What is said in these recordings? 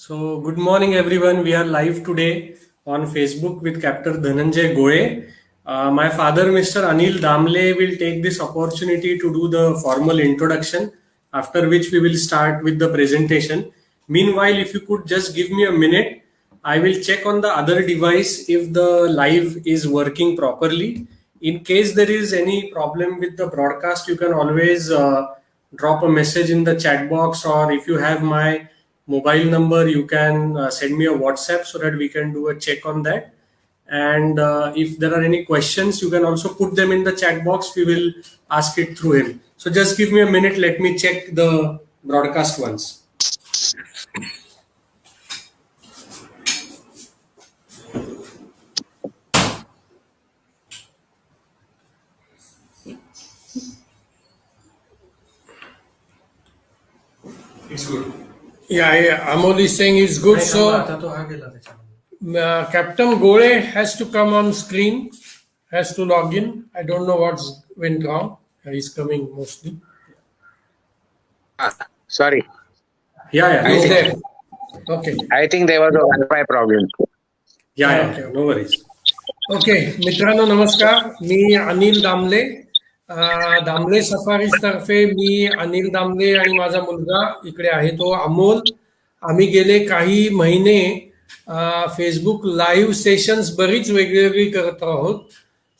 So, good morning, everyone. We are live today on Facebook with Captain Dhananjay Gole. My father, Mr. Anil Damle, will take this opportunity to do the formal introduction, after which we will start with the presentation. Meanwhile, if you could just give me a minute, I will check on the other device if the live is working properly. In case there is any problem with the broadcast, you can always drop a message in the chat box, or if you have my mobile number, you can send me a WhatsApp so that we can do a check on that. And if there are any questions, you can also put them in the chat box. We will ask it through him. So just give me a minute. Let me check the broadcast once. It's good. Yeah, Amol is saying it's good. So, Captain Gole has to come on screen, has to log in. I don't know what's went wrong. He's coming mostly. Sorry. Yeah. He's there. Okay. I think there was a Wi-Fi problem. Yeah, no worries. Okay, मित्रांनो नमस्कार. मी Anil Damle. Damle safaris तर्फे मी अनिल दामले आणि माझा मुलगा इकडे आहे तो अमोल. आम्ही गेले काही महिने फेसबुक लाईव्ह सेशन्स बरीच वेगवेगळी करत आहोत.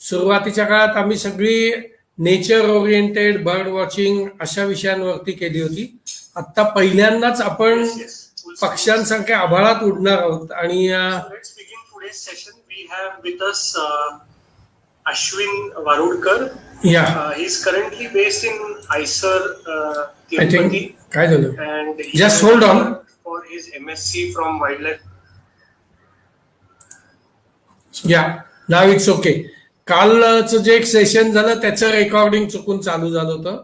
सुरुवातीच्या काळात आम्ही सगळी नेचर ओरिएंटेड बर्ड वॉचिंग अशा विषयांवरती केली होती. आता पहिल्यांदाच आपण पक्ष्यांसारख्या आभाळात उडणार आहोत आणि We have with us Ashwin Varudkar. Yeah. He is currently based in Aysar, I think Tirupati. काय झालं? And he Just has hold on. for his MSc from wildlife. या नाव इट्स ओके. कालचं जे एक सेशन झालं त्याचं रेकॉर्डिंग चुकून चालू झालं होतं.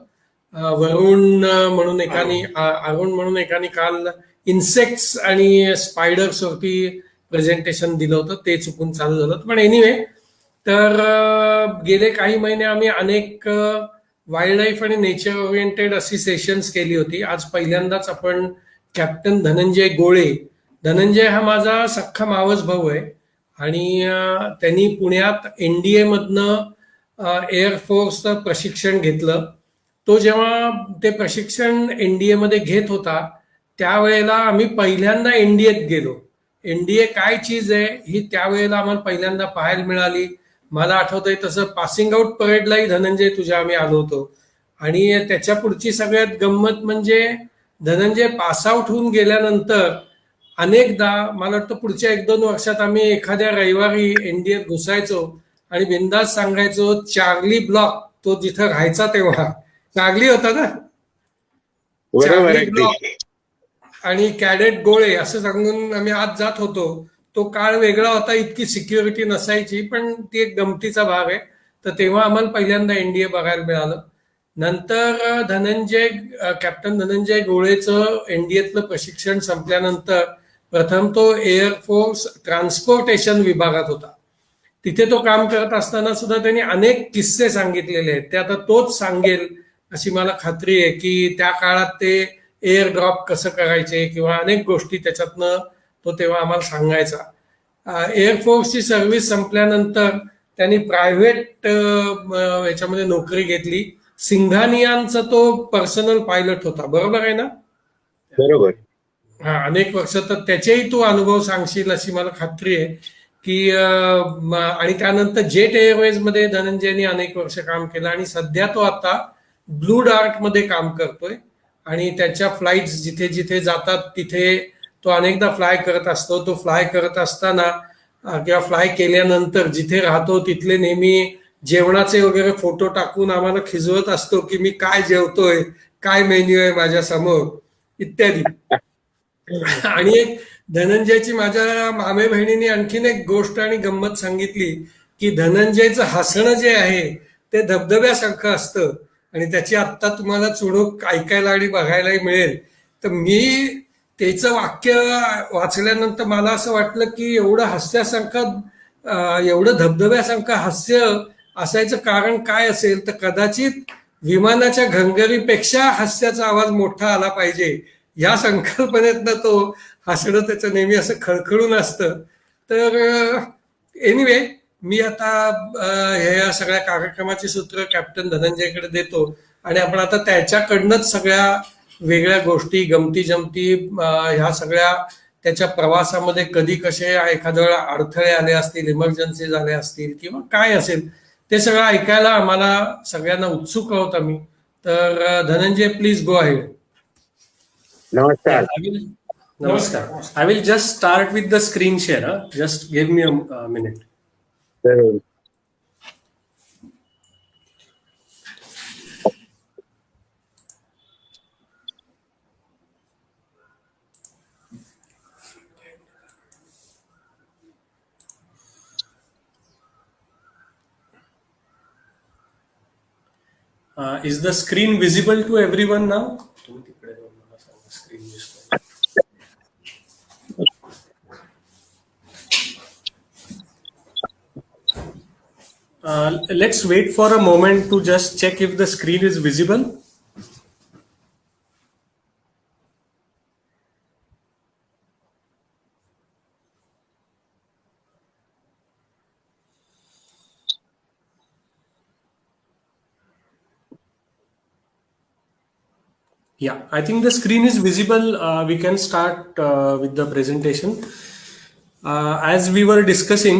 वरुण म्हणून एकाने काल इन्सेक्ट्स आणि स्पायडर्स वरती प्रेझेंटेशन दिलं होतं, ते चुकून चालू झालं. पण एनिवे, तर गेले काही महिने आम्ही अनेक वाईल्ड लाईफ आणि नेचर ओरिएंटेड अशी सेशन्स केली होती. आज पहिल्यांदाच आपण कॅप्टन धनंजय गोळे. धनंजय हा माझा सख्खा मावस भाऊ आहे आणि त्यांनी पुण्यात NDA मधनं एअरफोर्सचं प्रशिक्षण घेतलं. तो जेव्हा ते प्रशिक्षण NDA मध्ये घेत होता त्यावेळेला आम्ही पहिल्यांदा NDAत गेलो. NDA काय चीज आहे ही त्यावेळेला आम्हाला पहिल्यांदा पाहायला मिळाली. मला आठवतंय तसं पासिंग आउट परेडलाही धनंजय तुझ्या आम्ही आलो होतो. आणि त्याच्या पुढची सगळ्यात गंमत म्हणजे धनंजय पास आउट होऊन गेल्यानंतर अनेकदा मला वाटतं पुढच्या 1-2 वर्षात आम्ही एखाद्या रविवारी NDAत घुसायचो आणि बिंदास सांगायचो चार्ली ब्लॉक, तो जिथं राहायचा तेव्हा चार्ली होता ना, चार्ली ब्लॉक आणि कॅडेट गोळे असं सांगून आम्ही आज जात होतो. तो काळ वेगळा होता, इतकी सिक्युरिटी नसायची, पण ती एक गमतीचा भाग आहे. तर तेव्हा आम्हाला पहिल्यांदा NDA बघायला मिळालं. नंतर कॅप्टन धनंजय गोळेचं NDAतलं प्रशिक्षण संपल्यानंतर प्रथम तो एअरफोर्स ट्रान्सपोर्टेशन विभागात होता. तिथे तो काम करत असताना सुद्धा त्यांनी अनेक किस्से सांगितलेले आहेत. ते आता तोच सांगेल अशी मला खात्री आहे की त्या काळात ते एअर ड्रॉप कसं करायचे किंवा अनेक गोष्टी त्याच्यातनं तो तेव्हा आम्हाला सांगायचा. एअरफोर्सची सर्व्हिस संपल्यानंतर त्यांनी प्रायव्हेट याच्यामध्ये नोकरी घेतली. सिंघानियांचा तो पर्सनल पायलट होता, बरोबर आहे ना? बरोबर. हा, अनेक वर्ष. तर त्याचेही तू अनुभव सांगशील अशी मला खात्री आहे की आणि त्यानंतर जेट एअरवेज मध्ये धनंजयनी अनेक वर्ष काम केलं आणि सध्या तो आता ब्लू डार्ट मध्ये काम करतोय आणि त्याच्या फ्लाईट जिथे जिथे जातात तिथे तो अनेकदा फ्लाय करत असतो. तो फ्लाय करत असताना किंवा फ्लाय केल्यानंतर जिथे राहतो तिथले नेहमी जेवणाचे वगैरे फोटो टाकून आम्हाला खिजवत असतो की मी काय जेवतोय, काय मेन्यू आहे माझ्या समोर इत्यादी. आणि एक धनंजयची माझ्या मामे बहिणीने आणखीन एक गोष्ट आणि गंमत सांगितली की धनंजयचं हसणं जे आहे ते धबधब्यासारखं असतं आणि त्याची आत्ता तुम्हाला चुणूक ऐकायला आणि बघायलाही मिळेल. तर मी त्याचं वाक्य वाचल्यानंतर मला असं वाटलं की एवढं हास्यासारखं, एवढं धबधब्यासारखं हास्य असायचं कारण काय असेल, तर कदाचित विमानाच्या घंगरीपेक्षा हास्याचा आवाज मोठा आला पाहिजे या संकल्पनेतनं तो हसणं त्याचं नेहमी असं खळखळून असतं. तर एनिवे, मी आता ह्या सगळ्या कार्यक्रमाची सूत्र कॅप्टन धनंजयकडे देतो आणि आपण आता त्याच्याकडनंच सगळ्या वेगळ्या गोष्टी, गमती जमती, ह्या सगळ्या त्याच्या प्रवासामध्ये कधी कसे एखाद्या वेळा अडथळे आले असतील, इमर्जन्सी झाले असतील किंवा काय असेल, ते सगळं ऐकायला आम्हाला सगळ्यांना उत्सुक आहोत आम्ही. तर धनंजय, प्लीज गो अहेड. नमस्कार. Yeah, I will. Namaskar. I will just start with the screen share. Just give me a minute. जरूर. Is the screen visible to everyone now? तुम्ही तिकडे जाऊन मला सांगा, screen दिसतोय. Let's wait for a moment to just check if the screen is visible. Yeah, I think the screen is visible. We can start with the presentation. As we were discussing,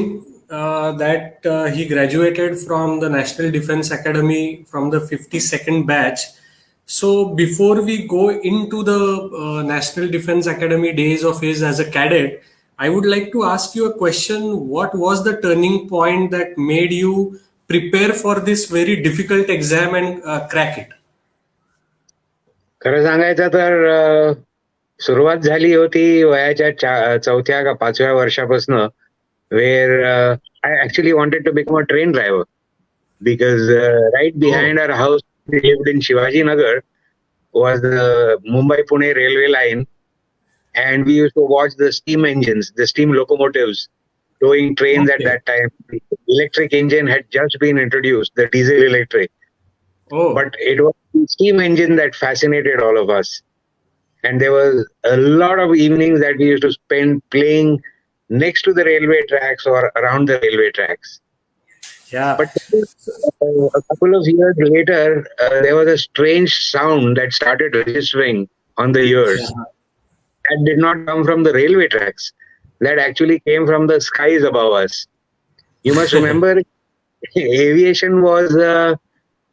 that he graduated from the National Defense Academy from the 52nd batch. So before we go into the National Defense Academy days of his as a cadet, I would like to ask you a question. What was the turning point that made you prepare for this very difficult exam and crack it? खरं सांगायचं तर सुरुवात झाली होती वयाच्या 4थ्या का 5व्या वर्षापासून, where I actually wanted to become a train driver because right behind our house lived in Shivajinagar was the Mumbai-Pune railway line, and we used to watch the steam engines, the steam locomotives towing trains at Okay. that time. The electric engine had just been introduced, the diesel electric. Oh, But it was the steam engine that fascinated all of us. And there was a lot of evenings that we used to spend playing next to the railway tracks or around the railway tracks. yeah. But a couple of years later, there was a strange sound that started registering on the ears. Yeah. That did not come from the railway tracks. That actually came from the skies above us. You must remember, aviation was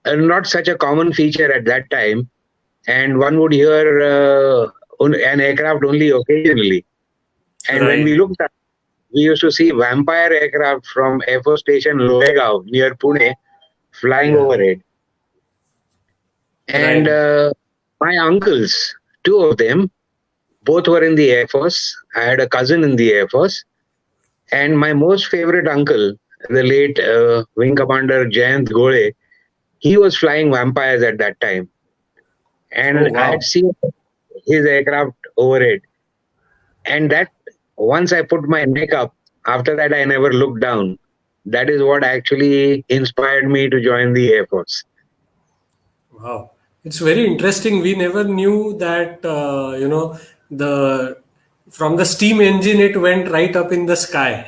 not such a common feature at that time, and one would hear an aircraft only occasionally. And when we Right. looked up, we used to see vampire aircraft from Air Force Station Loregaon near Pune flying Yeah. overhead. And Right. my uncles, two of them, both were in the Air Force. I had a cousin in the Air Force. And my most favorite uncle, the late Wing Commander Jayant Gole, he was flying vampires at that time. And Oh, I wow. had seen his aircraft overhead. And that, once I put my neck up, after that I never looked down. That is what actually inspired me to join the Air Force. Wow. It's very interesting. We never knew that, the from the steam engine, it went right up in the sky.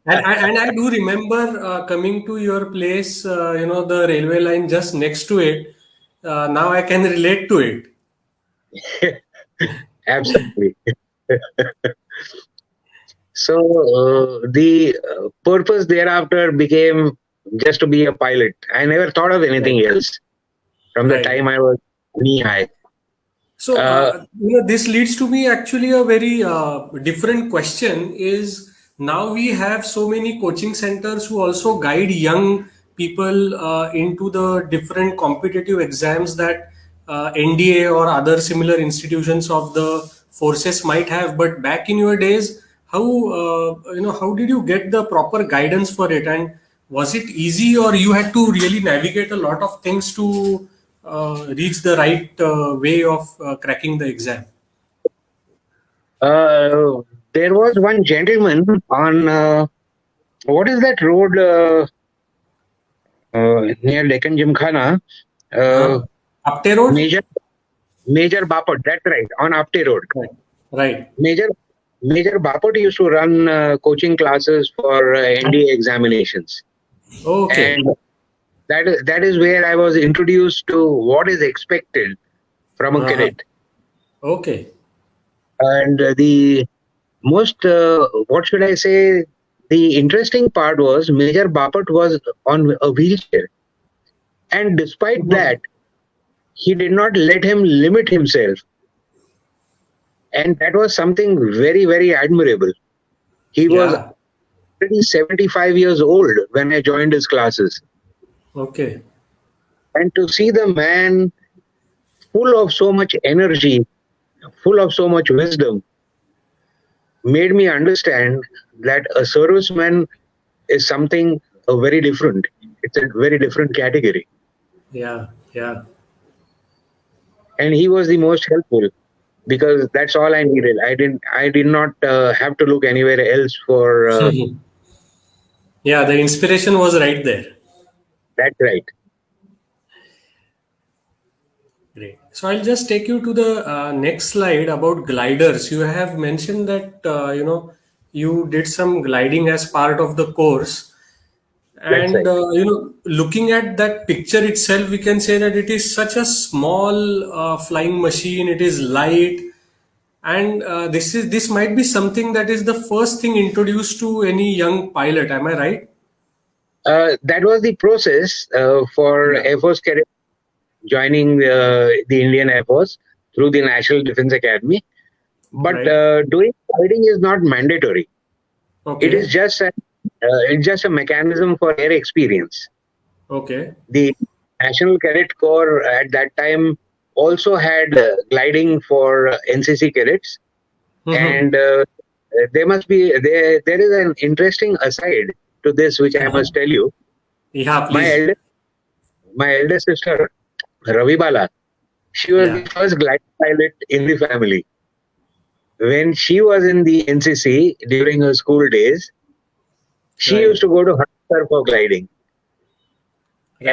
And I do remember coming to your place, the railway line just next to it. Now I can relate to it. Absolutely. So the purpose thereafter became just to be a pilot. I never thought of anything else from the Right. time I was knee high. So, this leads to me actually a very different question is now we have so many coaching centers who also guide young people into the different competitive exams that NDA or other similar institutions of the forces might have. But back in your days, how did you get the proper guidance for it? And was it easy or you had to really navigate a lot of things to reach the right way of cracking the exam? There was one gentleman on what is that road near Deccan Gymkhana? Apte Road? Major Bapat. That's right, on Apte Road. Right. Right. Major Bapat used to run coaching classes for NDA examinations, Okay. and that is where I was introduced to what is expected from a Uh-huh. cadet. Okay. And the most, what should I say? The interesting part was Major Bapat was on a wheelchair, and despite Mhm. that, he did not let him limit himself, and that was something very, very admirable. He was Yeah. already 75 years old when I joined his classes, Okay. and to see the man full of so much energy, full of so much wisdom, made me understand that a serviceman is something very different. It's a very different category. Yeah. Yeah. And he was the most helpful because that's all I needed. I did not have to look anywhere else for Yeah. The inspiration was right there. that, right. Great. So I'll just take you to the next slide about gliders. You have mentioned that you did some gliding as part of the course, That's and right. looking at that picture itself, we can say that it is such a small flying machine. It is light, and this might be something that is the first thing introduced to any young pilot. Am I right? That was the process for Yeah. Air Force cadet joining the Indian Air Force through the National Defense Academy. But Right. doing gliding is not mandatory. It is Okay. just a mechanism for air experience. Okay. The National Cadet Corps at that time also had gliding for NCC cadets, Mm-hmm. and there is an interesting aside to this which I must tell you. Yeah. My Please. eldest my eldest sister Ravi Bala, she was the Yeah. first gliding pilot in the family. When she was in the NCC during her school days, she used Right. to go to Hansar for gliding,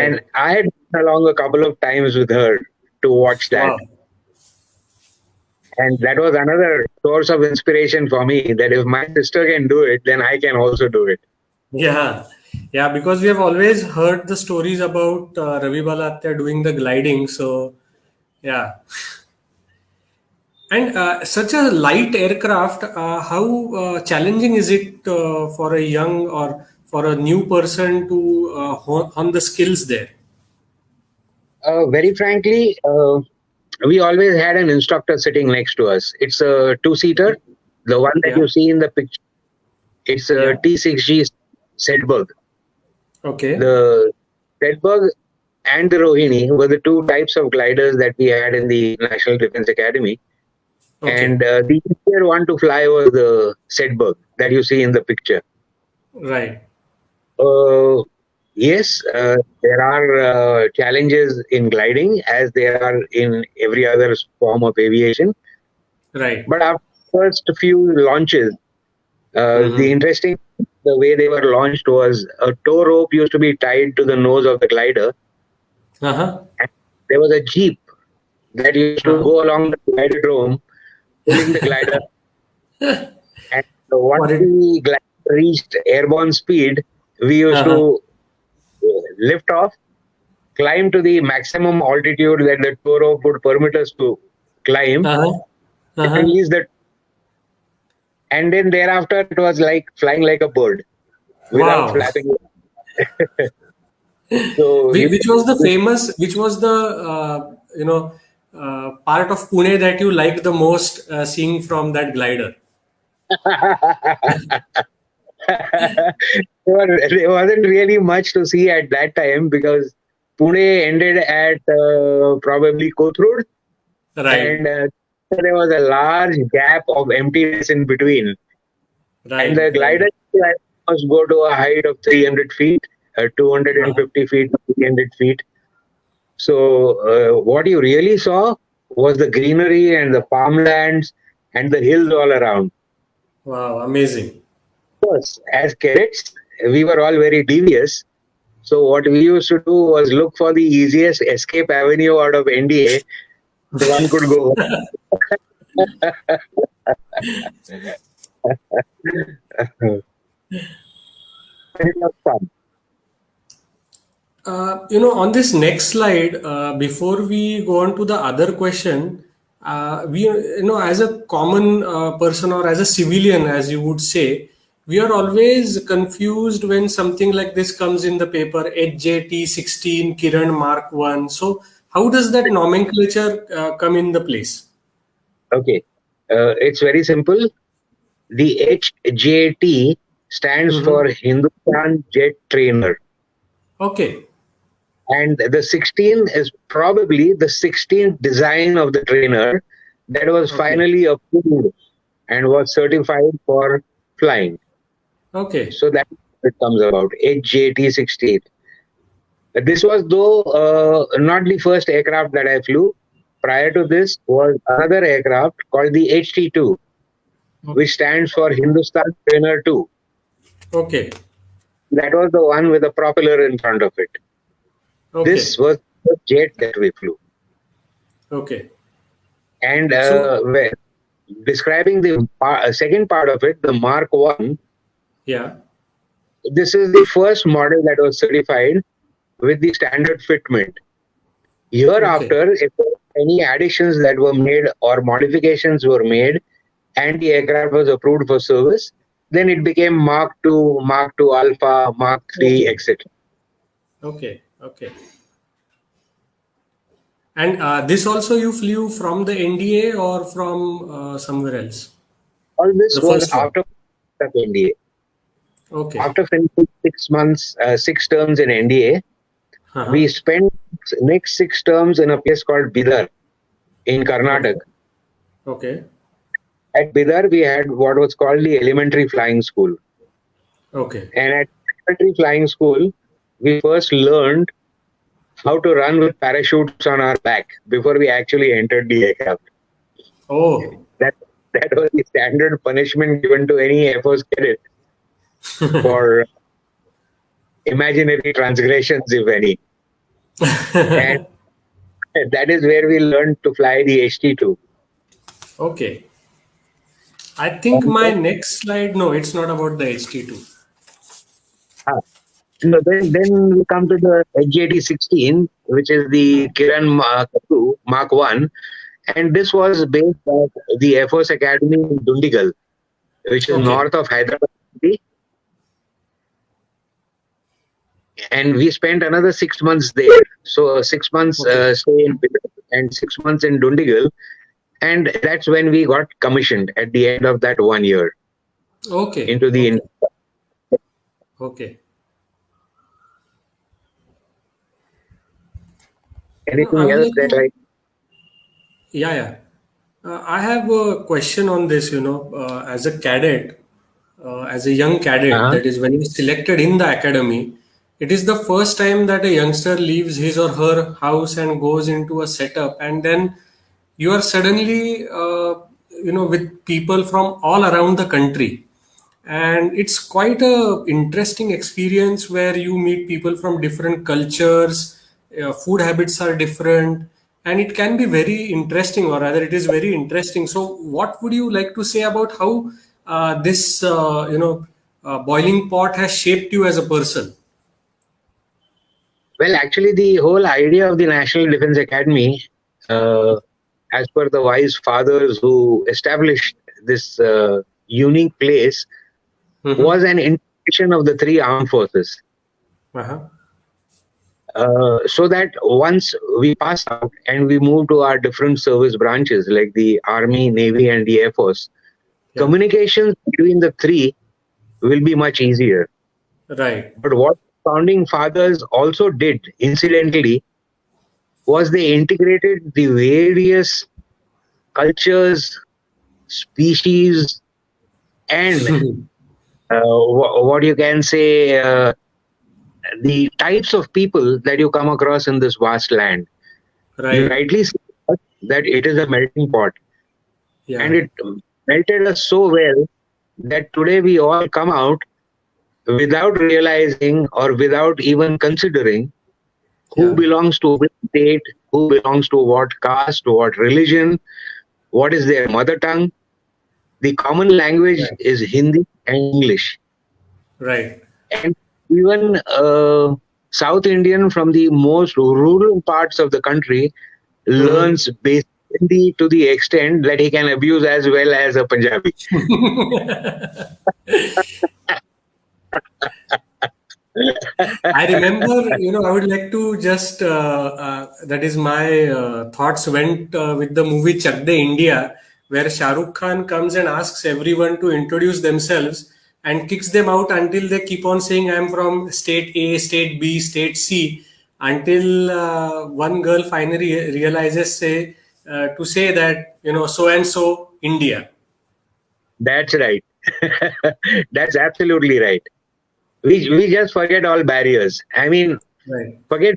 and Right. I had gone along a couple of times with her to watch that. Wow. And that was another source of inspiration for me that if my sister can do it, then I can also do it. Yeah, yeah, because we have always heard the stories about Ravi Balatia doing the gliding. So, yeah. And such a light aircraft, how challenging is it for a young or for a new person to hone the skills there? Very frankly, we always had an instructor sitting next to us. It's a two-seater. The one that Yeah, you see in the picture, it's a yeah. T6G Sedberg. Okay, The Sedberg and the Rohini were the two types of gliders that we had in the National Defense Academy. okay, And the easier one to fly was the Sedberg that you see in the picture. right, Uh, yes, there are challenges in gliding as there are in every other form of aviation. right. But after first few launches, the Mm-hmm. interesting the way they were launched was a tow rope used to be tied to the nose of the glider, Uh-huh. and there was a jeep that used to Uh-huh. go along the glidodrome, pulling the glider. And once For it. the glider reached airborne speed, we used Uh-huh. to lift off, climb to the maximum altitude that the tow rope would permit us to climb, Uh-huh. Uh-huh. release the, and then thereafter it was like flying like a bird without Wow. flapping. So Which was the famous, which was the part of Pune that you liked the most seeing from that glider? there wasn't really much to see at that time because Pune ended at probably Kothurud, Right, and there was a large gap of emptiness in between. And right, the right. glider must go to a height of 300 feet, 250 feet, 300 feet. So, what you really saw was the greenery and the farmlands and the hills all around. Wow, amazing. Of course, as cadets, we were all very devious. So, what we used to do was look for the easiest escape avenue out of NDA so one could go. It was fun. On this next slide, before we go on to the other question, as a common person or as a civilian, as you would say, we are always confused when something like this comes in the paper, HJT16, Kiran Mark 1. So, how does that nomenclature come in the place? Okay. It's very simple. The HJT stands Hmm. for Hindustan Jet Trainer. Okay, And the 16 is probably the 16th design of the trainer that was okay, finally approved and was certified for flying. okay, So that it comes about HJT 16. This was though not the first aircraft that I flew. Prior to this was another aircraft called the HT2, which stands for Hindustan Trainer 2. okay, That was the one with a propeller in front of it. This okay, was the jet that we flew. okay. And So, describing the second part of it, the Mark 1, yeah, this is the first model that was certified with the standard fitment. okay, Hereafter, if there were any additions that were made or modifications were made and the aircraft was approved for service, then it became Mark 2, Mark 2 Alpha, Mark 3, okay, etc. okay, okay. And this also you flew from the NDA or from somewhere else? All this The was first one. after NDA. Okay. After finishing 6 months, 6 terms in NDA, Uh-huh. we spent next 6 terms in a place called Bidar in Okay. Karnataka. Okay. At Bidar, we had what was called the elementary flying school. Okay. And at elementary flying school, we first learned how to run with parachutes on our back before we actually entered the aircraft. Oh. That that was the standard punishment given to any Air Force cadet for imaginary transgressions, if any. And that is where we learned to fly the HT2. Okay. I think And my then, next slide, no, it's not about the HT2. ah, no, then we come to the HJT16, which is the Kiran Mark 1. And this was based at the Air Force Academy in Dundigal, which is Okay. north of Hyderabad. And we spent another 6 months there. So 6 months Okay. stay in Bidar and 6 months in Dundigal. And that's when we got commissioned at the end of that 1 year Okay. into the. Okay. Okay. I Anything would else like that to, I. yeah, yeah. I have a question on this, as a cadet, as a young cadet, Uh-huh. that is, when he's selected in the academy, it is the first time that a youngster leaves his or her house and goes into a setup, and then you are suddenly, with people from all around the country. And it's quite a interesting experience where you meet people from different cultures, food habits are different, and it can be very interesting, or rather it is very interesting. So what would you like to say about how this boiling pot has shaped you as a person? Well, actually, the whole idea of the National Defense Academy, uh, as per the wise fathers who established this unique place, Mm-hmm. was an integration of the three armed forces. Uh-huh. So that once we pass out and we move to our different service branches like the Army, Navy, and the Air Force, Yeah. communications between the three will be much easier. Right. But what founding fathers also did, incidentally, was they integrated the various cultures, species, and what you can say, the types of people that you come across in this vast land. You Right. rightly said that it is a melting pot, and Yeah. it melted us so well that today we all come out without realizing or without even considering who Yeah. belongs to which state, who belongs to what caste, what religion, what is their mother tongue. The common language Right. is Hindi and English. Right. And even South Indian from the most rural parts of the country Mhm. learns basic Hindi to the extent that he can abuse as well as a Punjabi. I remember, I would like to just, that is my thoughts went with the movie Chak De India, where Shah Rukh Khan comes and asks everyone to introduce themselves and kicks them out until they keep on saying, I'm from state A, state B, state C, until one girl finally realizes, to say that, so and so, India. That's right. That's absolutely right. We just forget all barriers. I mean, Right. forget.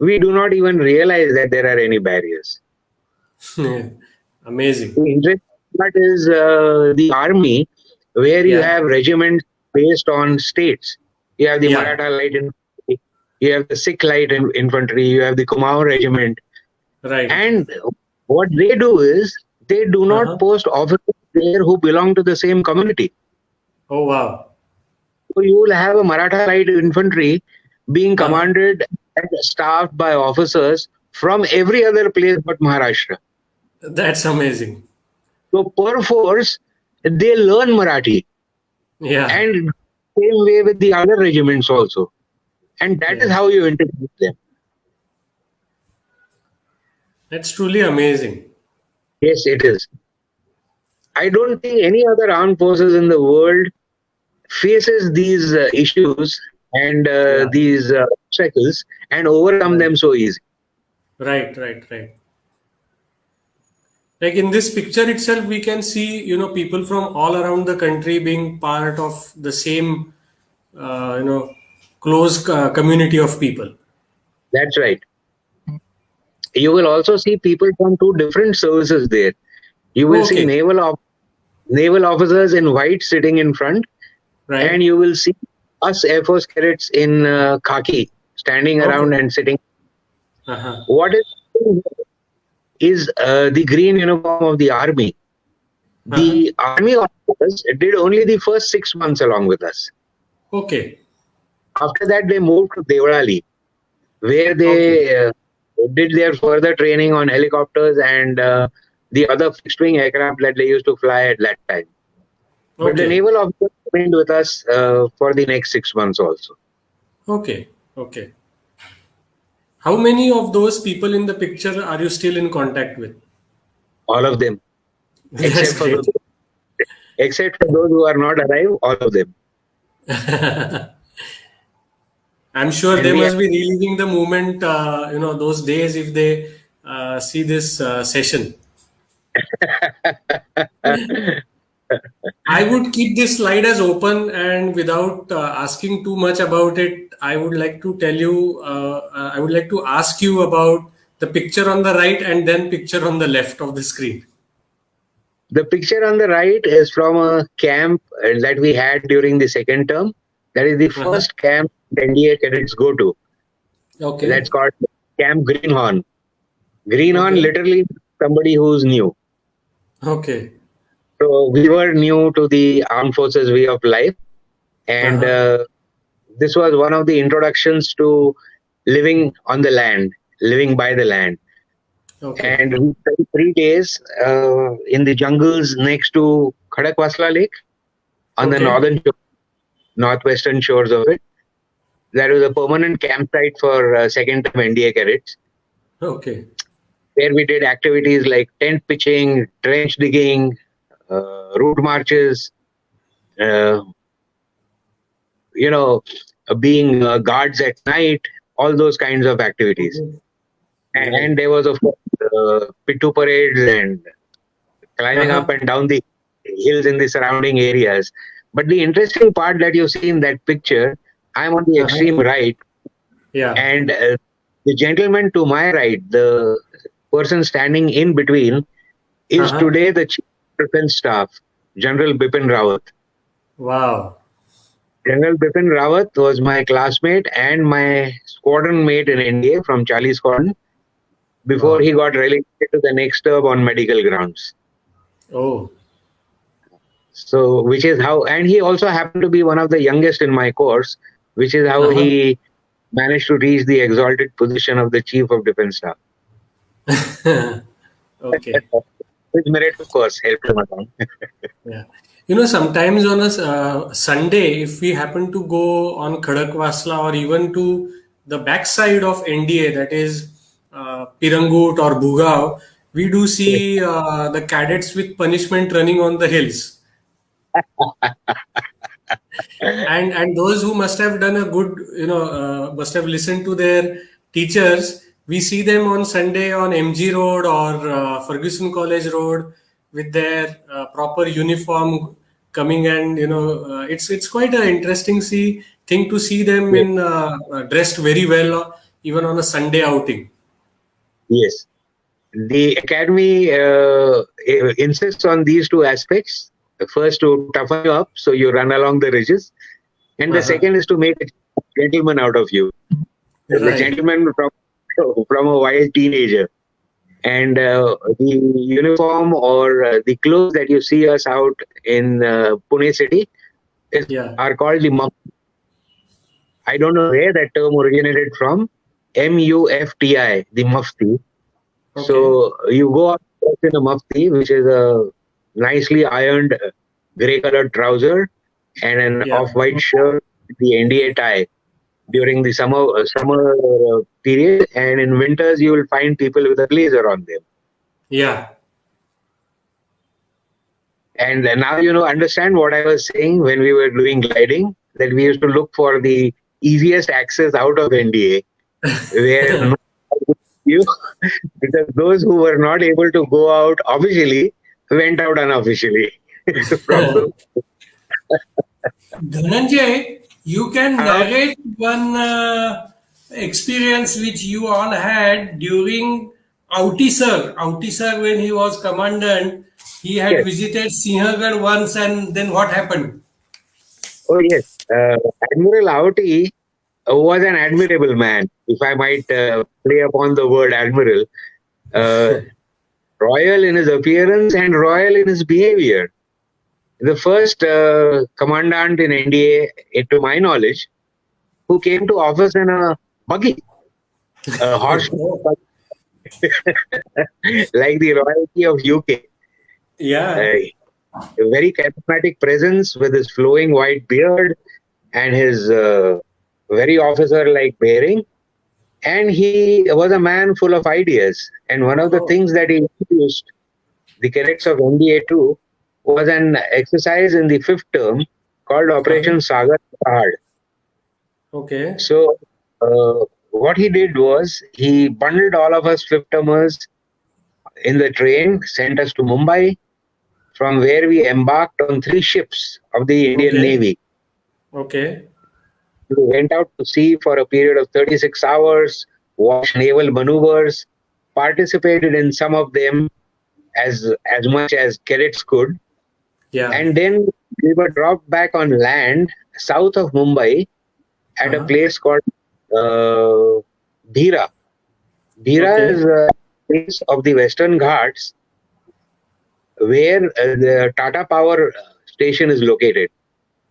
We do not even realize that there are any barriers. Amazing. The interesting part is the army, where you Yeah. have regiments based on states. You have the Yeah. Maratha Light Infantry, you have the Sikh Light Infantry, you have the Kumaon Regiment. Right. And what they do is they do not Uh-huh. post officers there who belong to the same community. Oh, wow. So you will have a Maratha Light Infantry being Uh-huh. commanded and staffed by officers from every other place but Maharashtra. That's amazing. So per force, they learn Marathi, Yeah. and same way with the other regiments also. And that is Yeah. how you integrate them. That's truly amazing. Yes, it is. I don't think any other armed forces in the world faces these issues and Yeah. these obstacles and overcome Right. them so easy. Right. Right. Right. Like in this picture itself, we can see, people from all around the country being part of the same, close community of people. That's right. You will also see people from two different services there. You will see Okay. naval officers in white sitting in front, and Right. you will see us Air Force cadets in khaki standing Okay. around and sitting. Uh-huh. What is the green uniform of the army? Uh-huh. The army officers did only the first 6 months along with us. Okay. After that, they moved to Devrali, where Okay. they did their further training on helicopters and the other fixed wing aircraft that they used to fly at that time. But the Okay. naval officers remained with us for the next 6 months also. Okay. Okay. How many of those people in the picture are you still in contact with? All of them, That's except for great. those who are not alive, all of them. I'm sure And they we have must be reliving the moment, those days if they see this session. I would keep this slide as open and without asking too much about it, I would like to tell you, I would like to ask you about the picture on the right and then picture on the left of the screen. the picture on the right is from a camp that we had during the second term. That is the Uh-huh. first camp NDA cadets go to. That's Okay. called Camp Greenhorn. Greenhorn Okay. literally somebody who's new. Okay. So we were new to the armed forces way of life, and Uh-huh. this was one of the introductions to living on the land, living by the land. Okay. And we spent 3 days in the jungles next to Khadakwasla Lake on the Okay. northwestern shores of it. That was a permanent campsite for second term NDA cadets, Okay. where we did activities like tent pitching, trench digging, route marches, uh, being guards at night, all those kinds of activities. Okay. And Great. there was, of course, Pittu parades and climbing up Uh-huh. and down the hills in the surrounding areas. But the interesting part that you see in that picture, I'm on the Uh-huh. extreme right, Yeah. and the gentleman to my right, the person standing in between, is Uh-huh. today the Chief of Defense Staff, General Bipin Rawat. Wow. General Bipin Rawat was my classmate and my squadron mate in India from Charlie Squadron before Wow. he got relegated to the next term on medical grounds. Oh. So, which is how, and he also happened to be one of the youngest in my course, which is how Uh-huh. he managed to reach the exalted position of the Chief of Defense Staff. Okay. His merit, of course, helped him along. Yeah. Sometimes on a Sunday, if we happen to go on Khadakwasla or even to the backside of NDA, that is Pirangut or Bugao, we do see the cadets with punishment running on the hills. And those who must have done a good, must have listened to their teachers. We see them on Sunday on MG Road or Ferguson College Road with their proper uniform coming, and it's quite an interesting thing to see them Yes. in dressed very well, even on a Sunday outing. Yes. The academy insists on these two aspects. First, to toughen you up so you run along the ridges, and the Uh-huh. second is to make a gentleman out of you. The Right. gentleman from a wild teenager. And the uniform or the clothes that you see us out in Pune city Yeah. are called the muff. I don't know where that term originated from. MUFTI, the mufti. Okay. So you go out in a mufti, which is a nicely ironed gray colored trouser and an Yeah. off-white shirt, the NDA tie during the summer period, and in winters you will find people with a blazer on them. Yeah. And now understand what I was saying when we were doing gliding, that we used to look for the easiest access out of NDA, where no one would see you, because those who were not able to go out officially went out unofficially. From the, Dhananjay, you can uh, narrate one experience which you all had during Outie sir, when he was commandant, he had yes, visited Sinhagad once, and then what happened? oh yes, Admiral Auti was an admirable man, if I might play upon the word admiral. Uh, Royal in his appearance and royal in his behavior. The first commandant in NDA, to my knowledge, who came to office in a buggy, a horse, like the royalty of UK. Yeah. A very charismatic presence with his flowing white beard and his very officer-like bearing. And he was a man full of ideas. And one of the Oh, things that he introduced the cadets of NDA to was an exercise in the fifth term called uh-huh. Operation Sagar Pahad. Okay. So, what he did was he bundled all of us fifth termers in the train, sent us to Mumbai, from where we embarked on 3 ships of the Indian Okay. Navy. Okay. We went out to sea for a period of 36 hours, watched naval maneuvers, participated in some of them as much as cadets could, Yeah. and then we were dropped back on land south of Mumbai at a Uh-huh. place called uh, Dhira. Dhira is Okay. a place of the Western Ghats where the Tata Power station is located.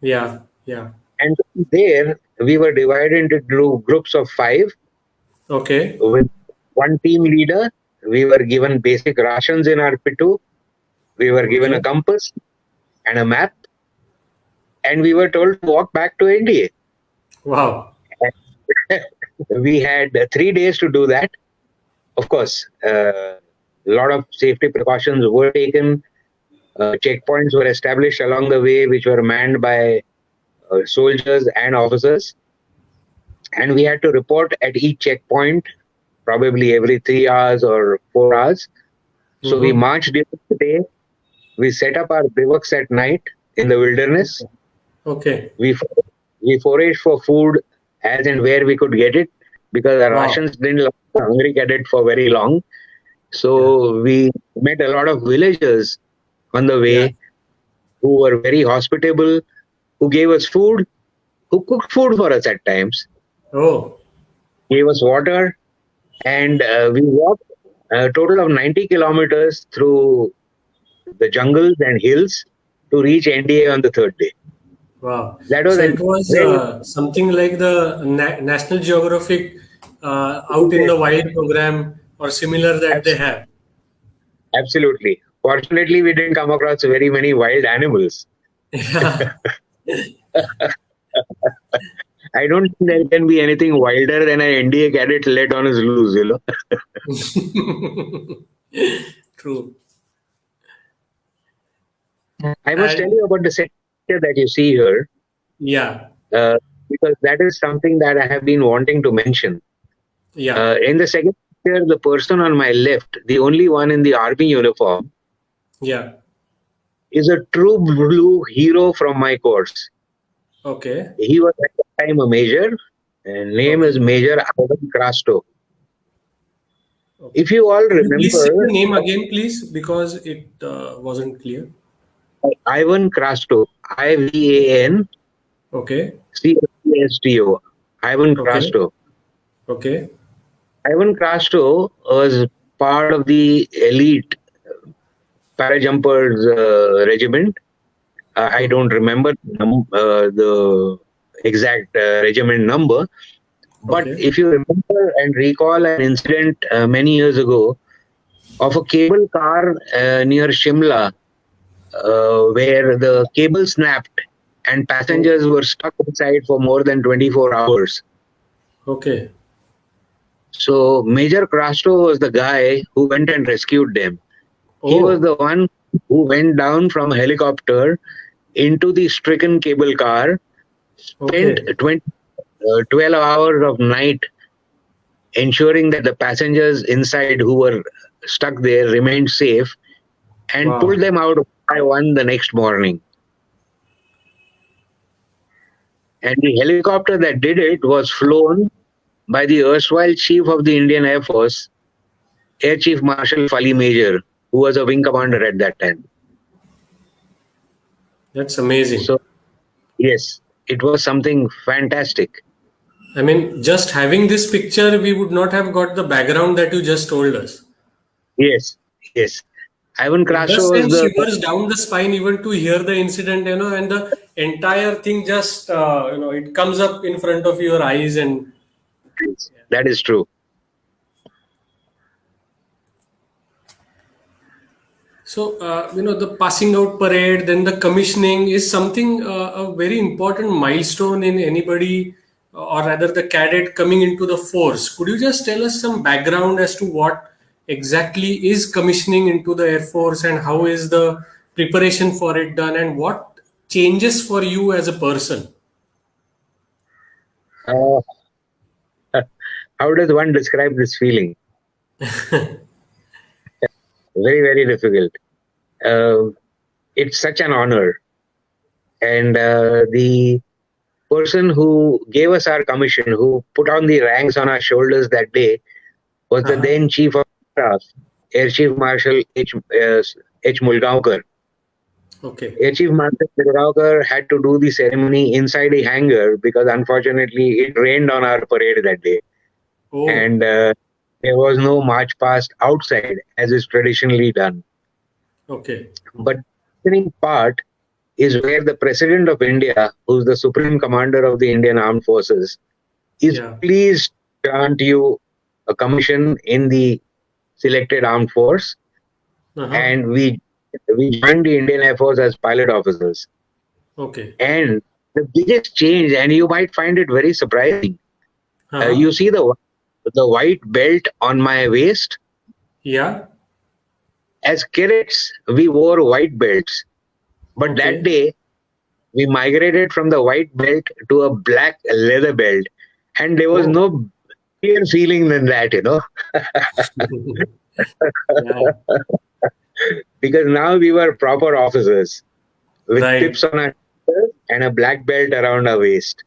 Yeah. Yeah. And there we were divided into groups of 5 Okay. with one team leader. We were given basic rations in our pitu. We were given a Okay. compass and a map, and we were told to walk back to NDA. Wow. We had 3 days to do that. Of course, a lot of safety precautions were taken. Checkpoints were established along the way, which were manned by soldiers and officers. And we had to report at each checkpoint, probably every 3 hours or 4 hours. So we Mm-hmm. marched during the day. We set up our bivouacs at night in the wilderness. Okay. We we foraged for food as and where we could get it, because our Wow. rations didn't last the hungry cadet for very long. Yeah. So we met a lot of villagers on the Yeah. way who were very hospitable, who gave us food, who cooked food for us at times, Oh. gave us water, and we walked a total of 90 kilometers through the jungles and hills. to reach NDA on the third day. Wow. That was So a it was very something like the National Geographic Out in the Wild program or similar that they have. absolutely. Fortunately, we didn't come across very many wild animals. Yeah. I don't think there can be anything wilder than an NDA cadet let on his loose, you know. True. I must tell And you about the second picture that you see here, yeah, uh, because that is something that I have been wanting to mention. yeah. In the second picture, the person on my left, the only one in the army uniform, Yeah. is a true blue hero from my course. Okay. He was at the time a major, and name is Okay. Major Ivan Krasto. Okay. If you all Could you please say the remember, name again, please, because it wasn't clear. Ivan Krasto, Ivan Okay. Csto, Ivan Okay. Krasto. Okay. Ivan Krasto was part of the elite parajumpers regiment. I Hmm. don't remember the exact regiment number, but Okay. if you remember and recall an incident many years ago of a cable car near Shimla, where the cable snapped and Oh, passengers were stuck inside for more than 24 hours. okay. So Major Krasto was the guy who went and rescued them. He was Oh, the one who went down from a helicopter into the stricken cable car, spent okay. 12 hours of night ensuring that the passengers inside who were stuck there remained safe, and pulled Wow. them out by one the next morning. And the helicopter that did it was flown by the erstwhile chief of the Indian Air Force, Air Chief Marshal Fali Major, who was a wing commander at that time. That's amazing. So, yes, it was something fantastic. I mean, just having this picture, we would not have got the background that you just told us. Yes, yes. Ivan It Krasto does was send the shivers down the spine even to hear the incident, and the entire thing just, it comes up in front of your eyes. And that is true. so, the passing out parade, then the commissioning is something, a very important milestone in anybody, or rather the cadet coming into the force. Could you just tell us some background as to what exactly is commissioning into the Air Force and how is the preparation for it done and what changes for you as a person? Uh, how does one describe this feeling? Very, very difficult. Uh, it's such an honor. And the person who gave us our commission, who put on the ranks on our shoulders that day, was the Uh-huh. then Chief of Staff, Air Chief Marshal H. Mulgaonkar. Okay. Air Chief Marshal Mulgaonkar had to do the ceremony inside a hangar because unfortunately it rained on our parade that day. Oh, And there was no march past outside as is traditionally done. okay. But the interesting part is where the President of India, who's the Supreme Commander of the Indian Armed Forces, is Yeah. pleased to grant you a commission in the selected armed force, Uh-huh. and we joined the Indian Air Force as pilot officers. Okay. And the biggest change, and you might find it very surprising, Uh-huh. you see the white belt on my waist. Yeah. As cadets, we wore white belts, but that Okay. day we migrated from the white belt to a black leather belt, and there was Oh. no clear feeling than that, Yeah. because now we were proper officers with Right. tips on our shoulders and a black belt around our waist.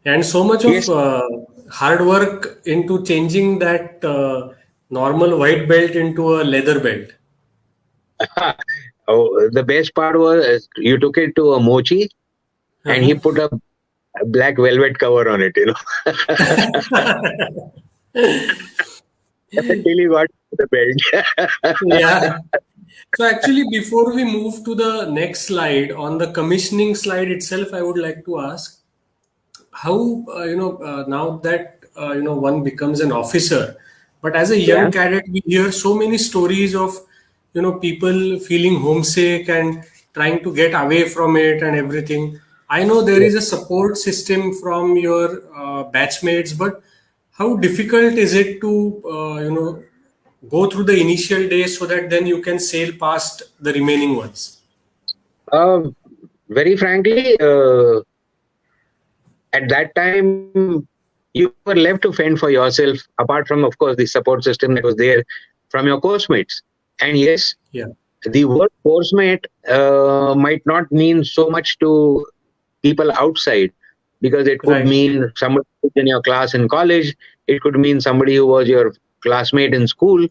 And so much of Yes, hard work into changing that normal white belt into a leather belt. oh, the best part was you took it to a mochi and he Uh-huh. put a black velvet cover on it, until he got the belt. Yeah. So actually, before we move to the next slide, on the commissioning slide itself, I would like to ask how now that one becomes an officer, but as a young Yeah. cadet, we hear so many stories of people feeling homesick and trying to get away from it and everything. I know there is a support system from your batchmates, but how difficult is it to go through the initial days so that then you can sail past the remaining ones? Uh, Very frankly, at that time, you were left to fend for yourself, apart from, of course, the support system that was there from your course mates. And yes, Yeah. the word course mate might not mean so much to people outside, because it could Right. mean somebody who's in your class in college, it could mean somebody who was your classmate in school.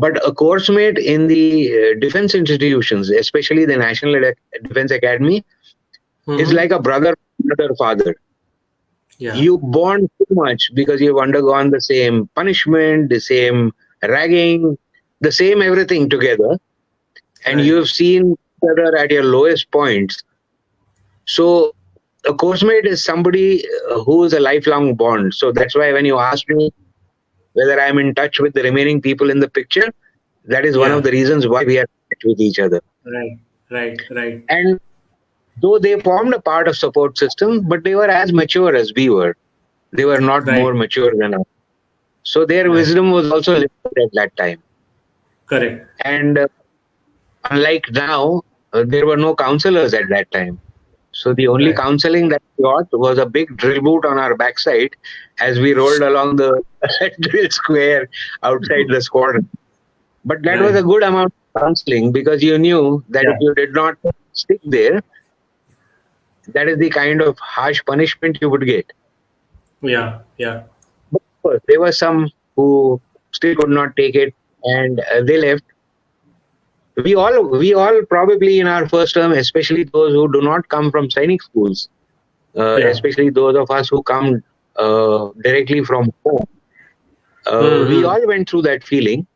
But a course mate in the defense institutions, especially the Defense Academy, is Mm-hmm. like a brother, mother, father. Yeah. You bond too much because you've undergone the same punishment, the same ragging, the same everything together, and Right. you've seen each other at your lowest points. So a course mate is somebody who is a lifelong bond. So that's why when you ask me whether I'm in touch with the remaining people in the picture, that is one of Yeah. the reasons why we are in touch with each other. Right. Right. Right. And though they formed a part of support system, but they were as mature as we were. They were not Right. more mature than us. So their Right. wisdom was also limited at that time. Correct. And unlike now, there were no counselors at that time. So the only Right. counseling that we got was a big drill boot on our backside as we rolled along the drill square outside the squadron. But that was a Right. good amount of counseling, because you knew that if Yeah. you did not stick there, that is the kind of harsh punishment you would get. Yeah. Yeah. But of course, there were some who still could not take it, and they left. We all probably in our first term, especially those who do not come from Sainik schools, Yeah. especially those of us who come directly from home, we Mm-hmm. all went through that feeling.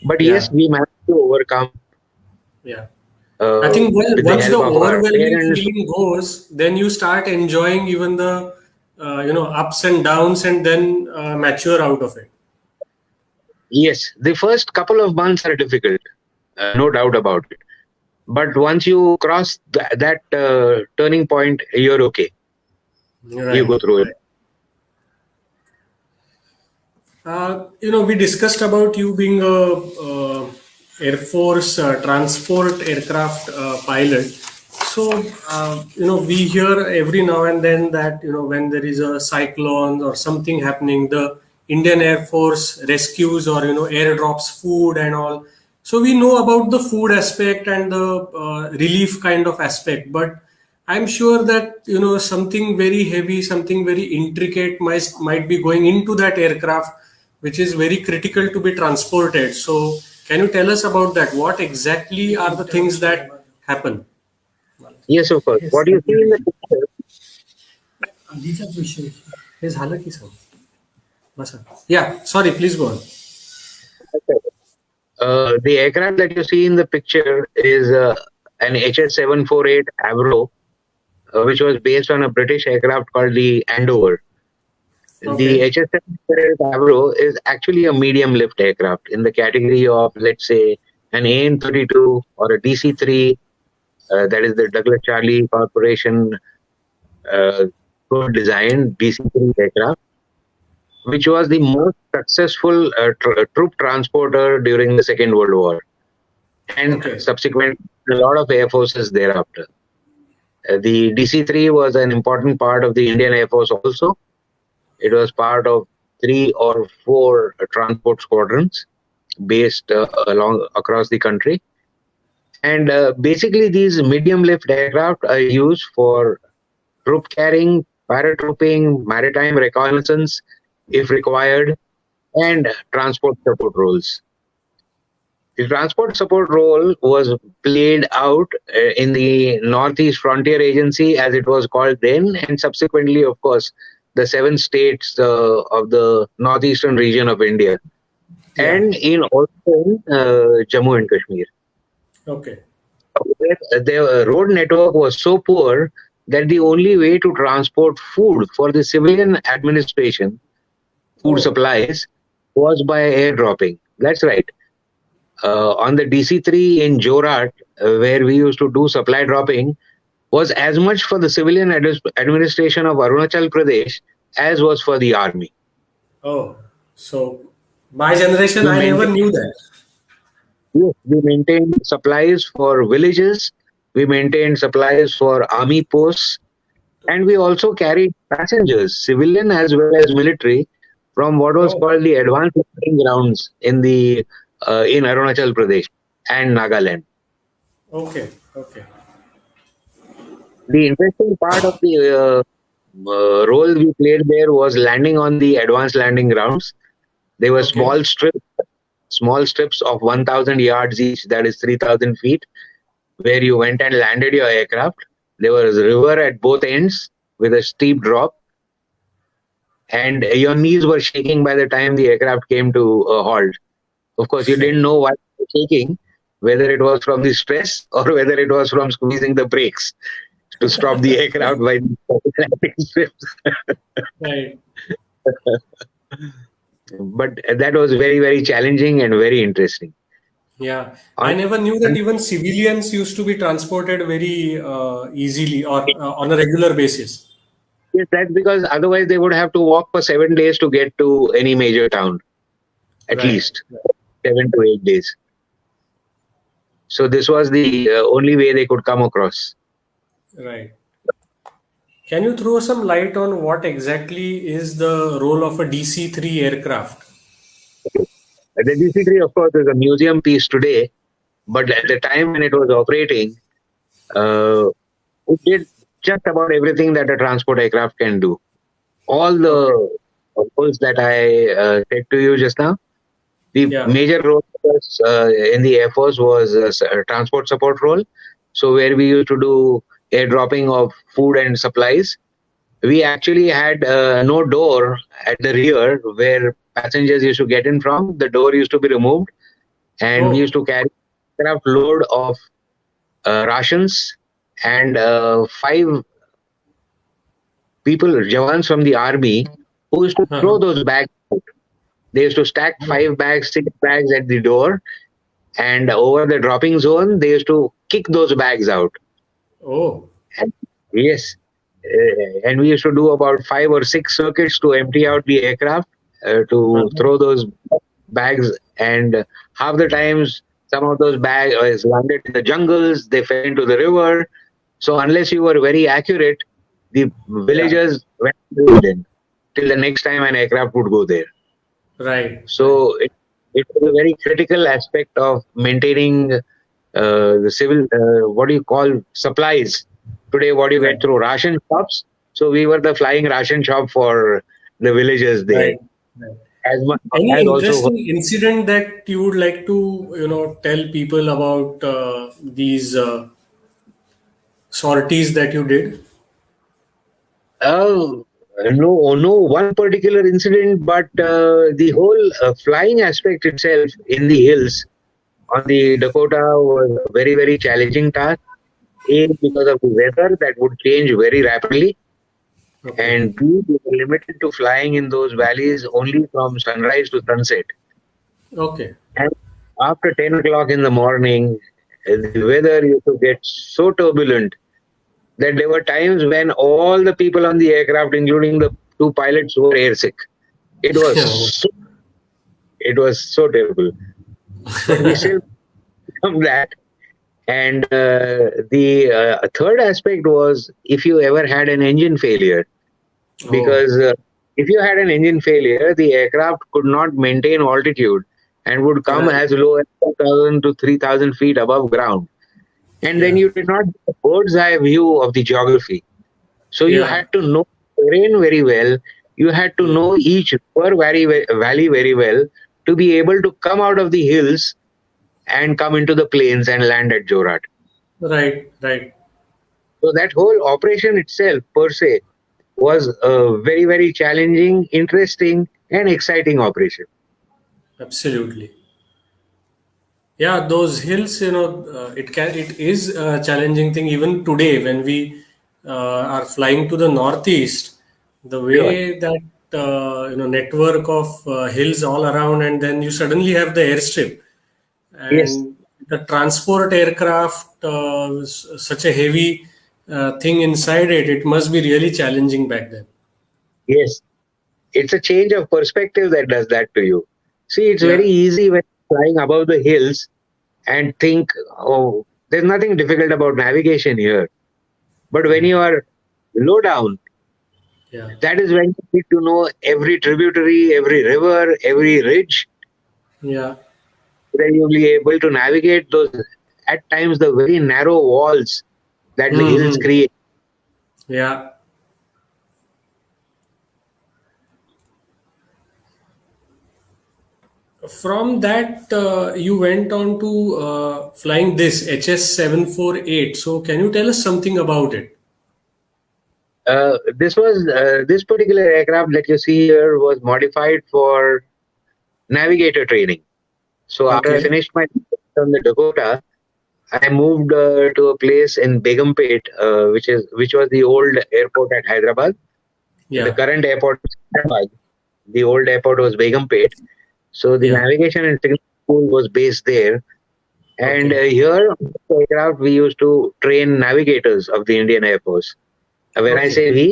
But yes, Yeah. we managed to overcome Yeah. I think with the once the help of our overwhelming parents. feeling goes, then you start enjoying even the ups and downs, and then mature out of it. Yes, the first couple of months are difficult, no doubt about it. But once you cross that turning point, you're okay. You Right. go through it. Right. We discussed about you being a Air Force transport aircraft pilot. So, we hear every now and then that, when there is a cyclone or something happening, the Indian Air Force rescues or, airdrops food and all. So we know about the food aspect and the relief kind of aspect, but I'm sure that something very heavy, something very intricate might be going into that aircraft, which is very critical to be transported. So can you tell us about that? What exactly are the things that happen? Yes, of course. हे What you see in the picture, आधीचाच विषय हे झालं की सांग बसा या sorry please go on the aircraft that you see in the picture is an HS-748 Avro, which was based on a British aircraft called the Andover. The Okay. HS-748 Avro is actually a medium lift aircraft in the category of, let's say, an AN-32 or a DC-3, that is the Douglas Charlie Corporation uh, designed DC-3 aircraft, which was the most successful troop transporter during the Second World War, and Okay. subsequent a lot of air forces thereafter. The DC-3 was an important part of the Indian Air Force also. It was part of 3 or 4 transport squadrons based along across the country. And basically, these medium lift aircraft are used for troop carrying, paratrooping, maritime reconnaissance, if required, and transport support roles. The transport support role was played out in the Northeast Frontier Agency, as it was called then, and subsequently, of course, the 7 states of the northeastern region of India, Yeah. and in also Jammu and Kashmir. Okay. The road network was so poor that the only way to transport food for the civilian administration, food Oh. supplies, was by airdropping. That's right. On the DC-3 in Jorat, where we used to do supply dropping, was as much for the civilian administration of Arunachal Pradesh as was for the army. Oh. So my generation, We I never maintained, knew that. we maintained supplies for villages, we maintained supplies for army posts, and we also carried passengers, civilian as well as military, from what was Oh. called the advanced landing grounds in Arunachal Pradesh and Nagaland. Okay. Okay. The interesting part of the role we played there was landing on the advanced landing grounds. They were Okay. small strips of 1,000 yards each, that is 3,000 feet, where you went and landed your aircraft. There was a river at both ends with a steep drop, and your knees were shaking by the time the aircraft came to a halt. Of course, you didn't know why it was shaking, whether it was from the stress or whether it was from squeezing the brakes to stop the aircraft by the landing strips. Right. But that was very, very challenging and very interesting. Yeah. I On, never knew that even civilians used to be transported very easily or on a regular basis. yes, that's because otherwise they would have to walk for 7 days to get to any major town, at Right. least 7 to 8 days. So this was the only way they could come across. Right. Can you throw some light on what exactly is the role of a DC-3 aircraft? The DC-3, of course, is a museum piece today, but at the time when it was operating, uh, it did just about everything that a transport aircraft can do. All Okay. the roles that I said to you just now, the Yeah. major role was, in the Air Force was a transport support role. So where we used to do airdropping of food and supplies, we actually had no door at the rear where passengers used to get in from. The door used to be removed, and we Oh. used to carry a aircraft load of rations and five people, Jawans from the army, who used to Uh-huh. throw those bags out. They used to stack Oh. 5 bags, 6 bags at the door, and over the dropping zone, they used to kick those bags out. Oh. And yes, and we used to do about 5 or 6 circuits to empty out the aircraft to Uh-huh. throw those bags. And half the times, some of those bags landed in the jungles, they fell into the river. So unless you were very accurate, the Yeah. villagers went then till the next time an aircraft would go there. Right. Right. So it was a very critical aspect of maintaining the civil, what do you call, supplies. Today, what you Right. get through ration shops. So we were the flying ration shop for the villagers there, Right. Right. as much Any as also. interesting incident that you would like to, tell people about these sorties that you did? Uh, no one particular incident, but the whole flying aspect itself in the hills on the Dakota was a very, very challenging task. A, because of the weather that would change very rapidly, Okay. and B, we were limited to flying in those valleys only from sunrise to sunset. Okay. And after 10 o'clock in the morning, the weather used to get so turbulent that there were times when all the people on the aircraft, including the two pilots, were airsick. It was so, it was so terrible. But we still come that. And the third aspect was if you ever had an engine failure, Oh. because if you had an engine failure, the aircraft could not maintain altitude and would come Right. as low as 2,000 to 3,000 feet above ground. And then Yeah. you did not get a bird's eye view of the geography. So you Yeah. had to know terrain very well. You had to Yeah. know each river valley very well to be able to come out of the hills and come into the plains and land at Jorat. Right. Right. So that whole operation itself, per se, was a very, very challenging, interesting, and exciting operation. Absolutely. Yeah, those hills, it is a challenging thing even today when we are flying to the northeast. The Sure. way that network of hills all around, and then you suddenly have the airstrip, Yes. and the transport aircraft, such a heavy thing inside it. It must be really challenging back then. Yes. It's a change of perspective that does that to you. See, it's very Yeah, easy when flying above the hills and think, oh, there's nothing difficult about navigation here. But when yeah, you are low down, yeah, that is when you need to know every tributary, every river, every ridge, yeah. then you'll be able to navigate those, at times, the very narrow walls that the hills Hmm. create. Yeah. From that, you went on to flying this HS-748. So, can you tell us something about it? This particular aircraft that you see here was modified for navigator training. So after I Okay. finished my on the Dakota, I moved to a place in Begumpet, which was the old airport at Hyderabad. The Yeah. current airport is Hyderabad. The old airport was Begumpet. So the Yeah. navigation and signal school was based there. And Okay. here on the aircraft, we used to train navigators of the Indian Air Force. When I say Okay. we,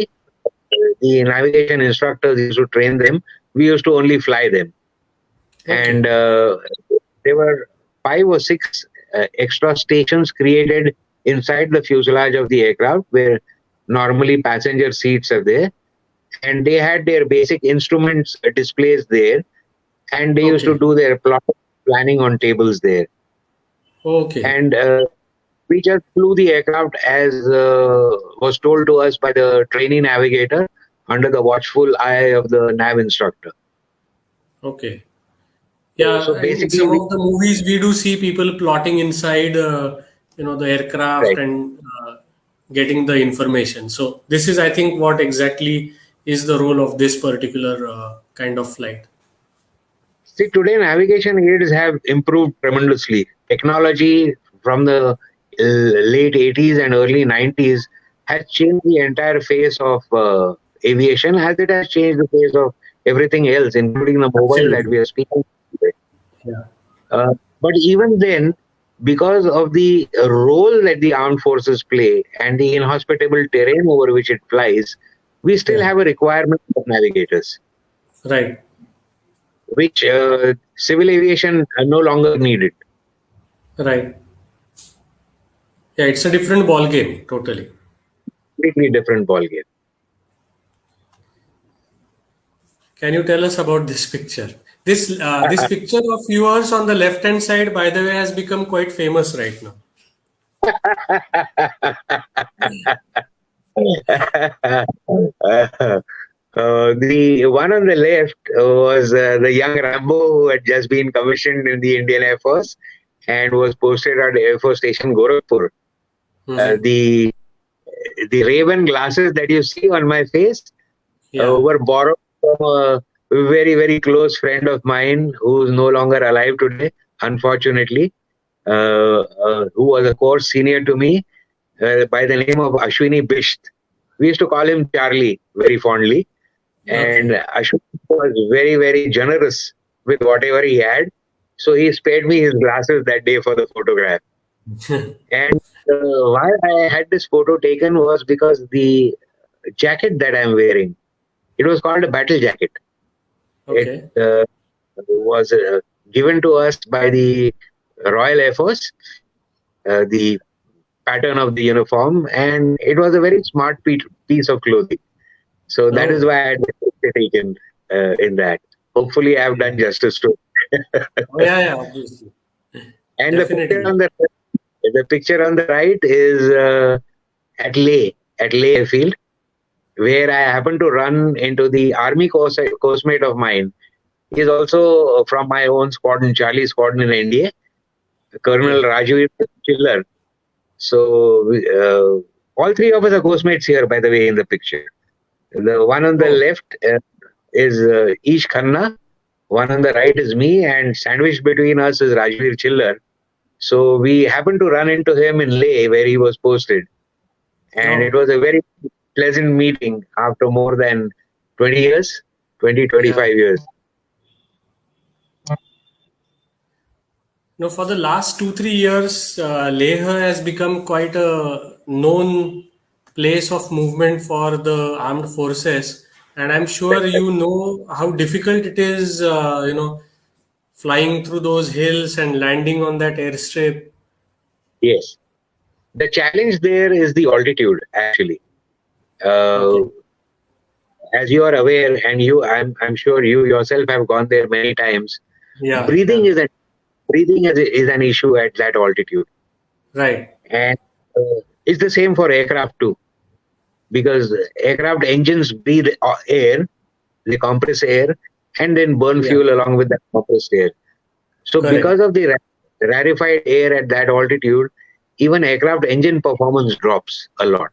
the navigation instructors used to train them. We used to only fly them. And Okay. there were 5 or 6 extra stations created inside the fuselage of the aircraft where normally passenger seats are there, and they had their basic instruments displays there, and they used to Okay. do their planning on tables there. Okay. And we just flew the aircraft as was told to us by the trainee navigator under the watchful eye of the nav instructor. Okay. So Yeah. In basically, some we of the movies, we do see people plotting inside, the aircraft right. and getting the information. So, this is, I think, what exactly is the role of this particular kind of flight. See, today navigation aids have improved tremendously. Technology from the late 80s and early 90s has changed the entire face of aviation, as it has changed the face of everything else, including the mobile that Absolutely. we are speaking today. Yeah. But even then, because of the role that the armed forces play and the inhospitable terrain over which it flies, we still Yeah. have a requirement of navigators, Right. which civil aviation no longer needed. Right. Yeah, it's a different ball game, totally. Completely different ballgame. Can you tell us about this picture? This picture of yours on the left hand side, by the way, has become quite famous right now. The one on the left was the young Rambo who had just been commissioned in the Indian Air Force and was posted at Air Force Station Gorakhpur. Uh, Hmm. the the Raven glasses that you see on my face Yeah. were borrowed from a very close friend of mine who is no longer alive today, unfortunately, who was a course senior to me by the name of Ashwini Bisht. We used to call him Charlie very fondly. And Okay. Ashwini was very generous with whatever he had. So he spared me his glasses that day for the photograph. And why I had this photo taken was because the jacket that I'm wearing, it was called a battle jacket. It Okay. was given to us by the Royal Air Force, the pattern of the uniform, and it was a very smart piece of clothing. So that is Oh, why I had taken in that. Hopefully, I have yeah. done justice to it. Oh, yeah, yeah, obviously. And Definitely. the picture on the right is at Leh Airfield, where I happened to run into the army coursemate of mine. He is also from my own squadron, Charlie squadron in NDA, Colonel Okay. Raju Chiller. So all three of us are course here, by the way, in the picture. The one on the Oh, left is Ish Khanna. One on the right is me, and sandwiched between us is Rajveer Chiller. So we happened to run into him in Leh, where he was posted. And Oh, it was a very pleasant meeting after more than 20 years, 20, yeah. 25 years. No, for the last 2, 3 years, Leh has become quite a known place of movement for the armed forces, and I'm sure you know how difficult it is, flying through those hills and landing on that airstrip. Yes. The challenge there is the altitude, actually. Uh, Okay. as you are aware, and I'm sure you yourself have gone there many times. Yeah, Breathing yeah. is is an issue at that altitude, Right. and it's the same for aircraft too, because aircraft engines breathe air, they compress air, and then burn Yeah. fuel along with that compressed air. So, because Correct. of the rarefied air at that altitude, even aircraft engine performance drops a lot.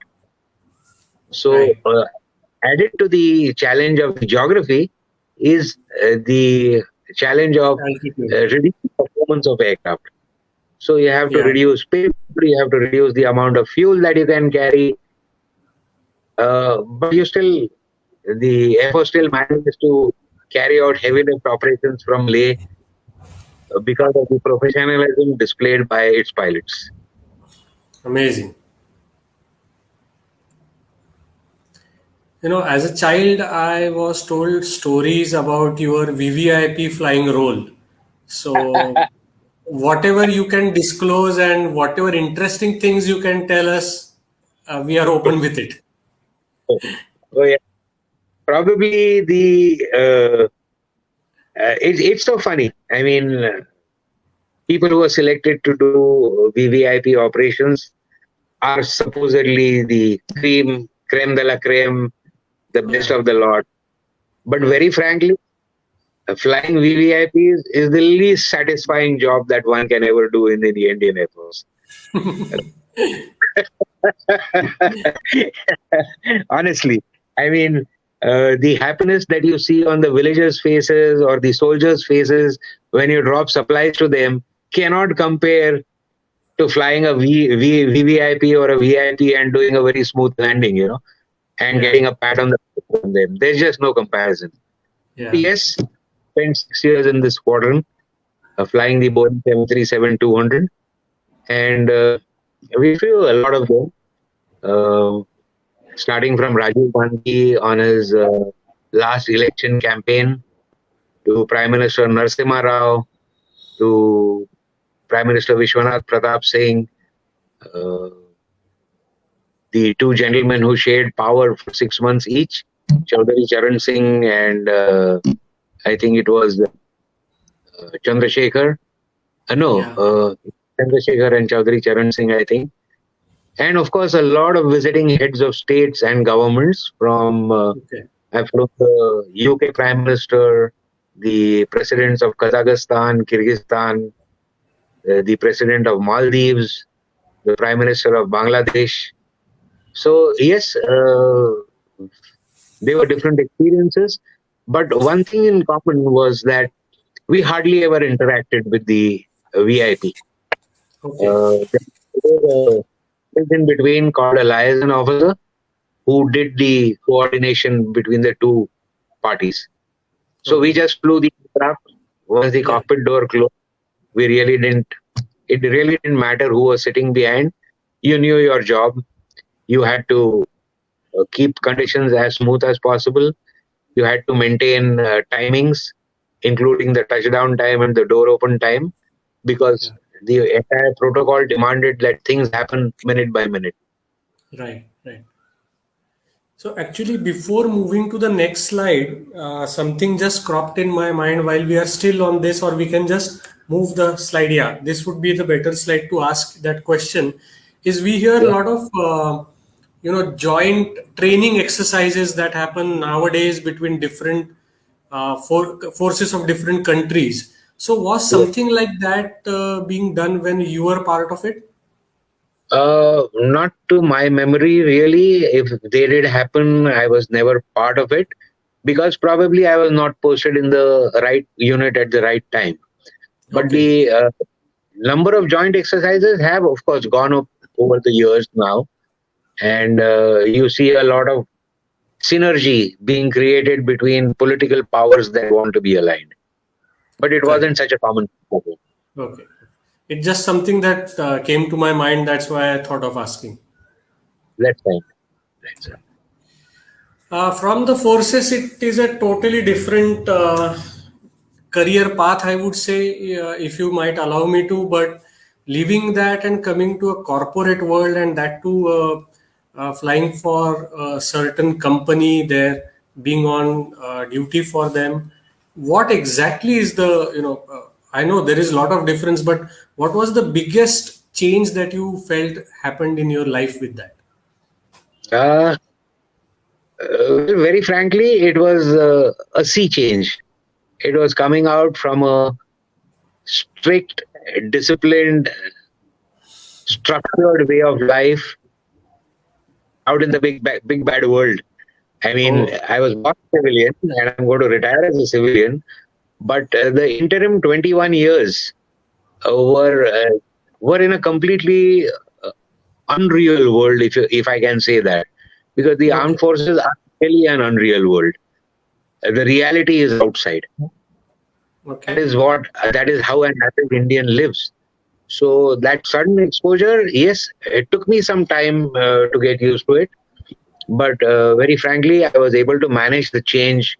So, Right. added to the challenge of the geography is the challenge of Altitude. reducing performance of aircraft. So you have to Yeah. reduce payload, you have to reduce the amount of fuel that you can carry, but the Air Force still manages to carry out heavy lift operations from Leh because of the professionalism displayed by its pilots. Amazing. As a child, I was told stories about your VVIP flying role. So, whatever you can disclose and whatever interesting things you can tell us, we are open with it. So yeah, probably it's so funny. I mean, people who are selected to do VVIP operations are supposedly the creme de la creme, the best Yeah, of the lot. But yeah. very frankly, flying VVIPs is the least satisfying job that one can ever do in the Indian Air Force. Honestly, I mean, the happiness that you see on the villagers' faces or the soldiers' faces when you drop supplies to them cannot compare to flying a VVIP or a VIP and doing a very smooth landing, and Yeah, getting a pat on the back from them. There's just no comparison. yeah. Yes, spent 6 years in this squadron, flying the Boeing 737-200, and we flew a lot of them. Uh, Starting from Rajiv Gandhi on his last election campaign, to Prime Minister Narasimha Rao, to Prime Minister Vishwanath Pratap Singh, uh, the two gentlemen who shared power for 6 months each, Chaudhary Charan Singh and I think it was Chandrasekhar. No, Yeah. Chandrasekhar and Chaudhary Charan Singh, I think. And of course, a lot of visiting heads of states and governments from Okay. I've flown the UK Prime Minister, the presidents of Kazakhstan, Kyrgyzstan, the president of Maldives, the Prime Minister of Bangladesh. So, yes, they were different experiences. But one thing in common was that we hardly ever interacted with the VIP. Okay. There was a in between called a liaison officer who did the coordination between the two parties. So we Okay. just flew the aircraft. Once the Yeah. cockpit door closed, we really didn't. It really didn't matter who was sitting behind. You knew your job. You had to keep conditions as smooth as possible. You had to maintain timings, including the touchdown time and the door open time, because Yeah. the entire protocol demanded that things happen minute by minute. Right. Right. So actually, before moving to the next slide, something just cropped in my mind while we are still on this, or we can just move the slide. Yeah, this would be the better slide to ask that question. Is we hear a Yeah. lot of joint training exercises that happen nowadays between different forces of different countries. So was Yeah. something like that being done when you were part of it? Not to my memory, really. If they did happen, I was never part of it because probably I was not posted in the right unit at the right time. But Okay. number of joint exercises have, of course, gone up over the years now, and you see a lot of synergy being created between political powers that want to be aligned. But it Correct. wasn't such a common problem. Okay. It's just something that came to my mind. That's why I thought of asking. That's fine. That's right. From the forces, it is a totally different career path, I would say, if you might allow me to. But leaving that and coming to a corporate world, and that too, flying for a certain company there, being on duty for them. What exactly is the, I know there is a lot of difference, but what was the biggest change that you felt happened in your life with that? Uh, very frankly, it was a sea change. It was coming out from a strict, disciplined, structured way of life out in the big bad world. I mean, Oh, I was born a civilian and I'm going to retire as a civilian, but the interim 21 years were in a completely unreal world, if I can say that, because the okay, armed forces are really an unreal world. The reality is outside. That okay, is what that is how an average Indian lives. So that sudden exposure, yes, it took me some time to get used to it, but very frankly, I was able to manage the change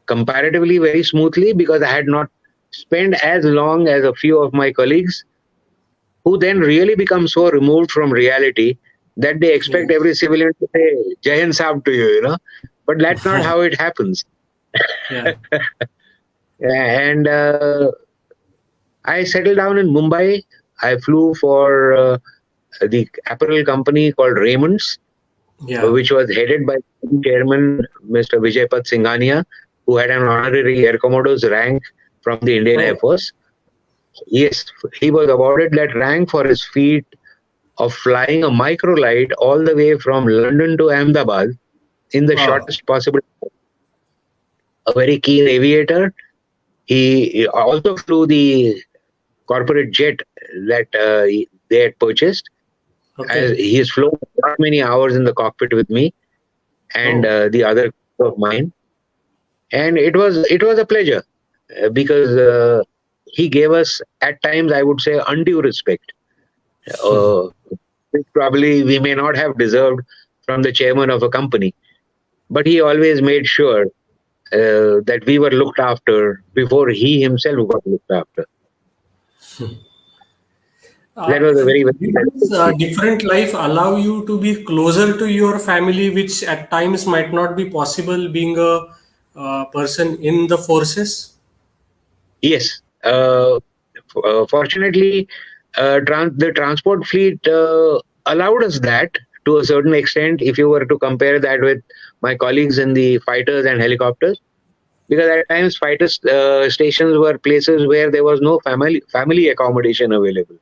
comparatively very smoothly because I had not spent as long as a few of my colleagues who then really become so removed from reality that they expect yeah, every civilian to say Jai Hind Saab to you. But that's not how it happens. yeah, And I settled down in Mumbai. I flew for the apparel company called Raymond's, yeah. which was headed by Chairman Mr. Vijaypad Singhania, who had an honorary Air Commodore's rank from the Indian Air Oh, Force. Yes, he was awarded that rank for his feat of flying a microlight all the way from London to Ahmedabad in the wow. shortest possible. A very keen aviator. He also flew the corporate jet that they had purchased. As Okay. he has flown not many hours in the cockpit with me and Oh, the other of mine, and it was a pleasure because he gave us at times, I would say, undue respect, uh, which probably we may not have deserved from the chairman of a company, but he always made sure that we were looked after before he himself got looked after. That was a very, very did this pleasant. different life allow you to be closer to your family, which at times might not be possible being a person in the forces? Yes. Fortunately, the transport fleet allowed us that to a certain extent if you were to compare that with my colleagues in the fighters and helicopters. Because at times, fighter stations were places where there was no family accommodation available.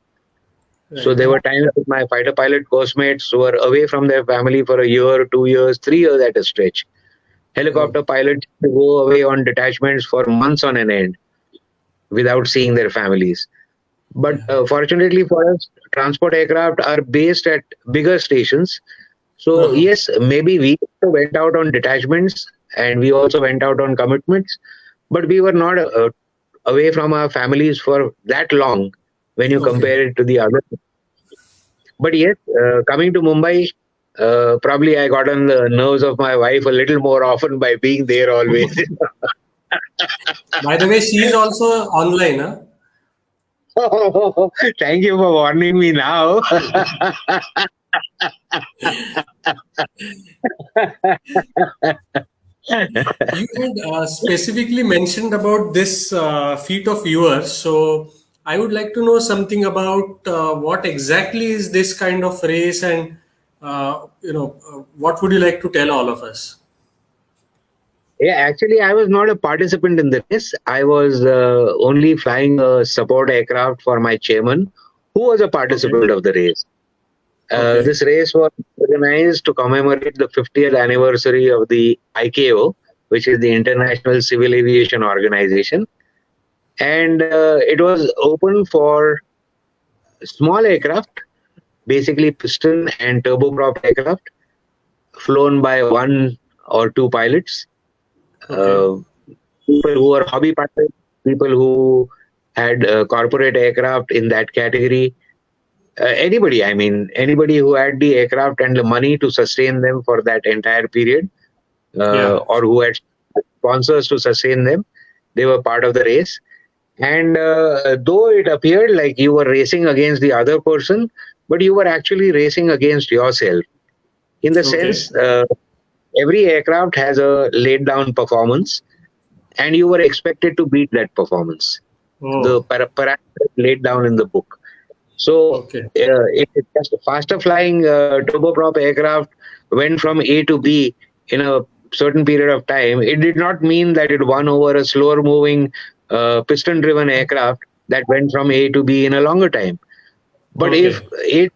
So Right. there were times that my fighter pilot course mates were away from their family for a year, 2 years, 3 years at a stretch. Oh, Helicopter pilots go away on detachments for months on an end without seeing their families. But yeah. fortunately for us, transport aircraft are based at bigger stations. So, Uh-huh. yes, maybe we also went out on detachments and we also went out on commitments, but we were not away from our families for that long when you Okay. compare it to the other. But yes, coming to Mumbai, probably I got on the nerves of my wife a little more often by being there always. By the way, she is also online, huh? Thank you for warning me now. You had specifically mentioned about this feat of yours, so I would like to know something about what exactly is this kind of race, and what would you like to tell all of us? Yeah, actually, I was not a participant in the race. I was only flying a support aircraft for my chairman, who was a Okay, participant of the race. okay, This race was organized to commemorate the 50th anniversary of the ICAO, which is the International Civil Aviation Organization. And it was open for small aircraft, basically piston and turboprop aircraft, flown by one or two pilots, Okay. uh, people who are hobby pilots, people who had corporate aircraft in that category. Anybody, I mean, anybody who had the aircraft and the money to sustain them for that entire period, Yeah. or who had sponsors to sustain them, they were part of the race. And though it appeared like you were racing against the other person, but you were actually racing against yourself. In the Okay. sense, every aircraft has a laid down performance, and you were expected to beat that performance. The Oh. parameters laid down in the book. So, Okay. if it's just a faster flying turboprop aircraft went from A to B in a certain period of time, it did not mean that it won over a slower moving piston driven aircraft that went from A to B in a longer time. But if Okay.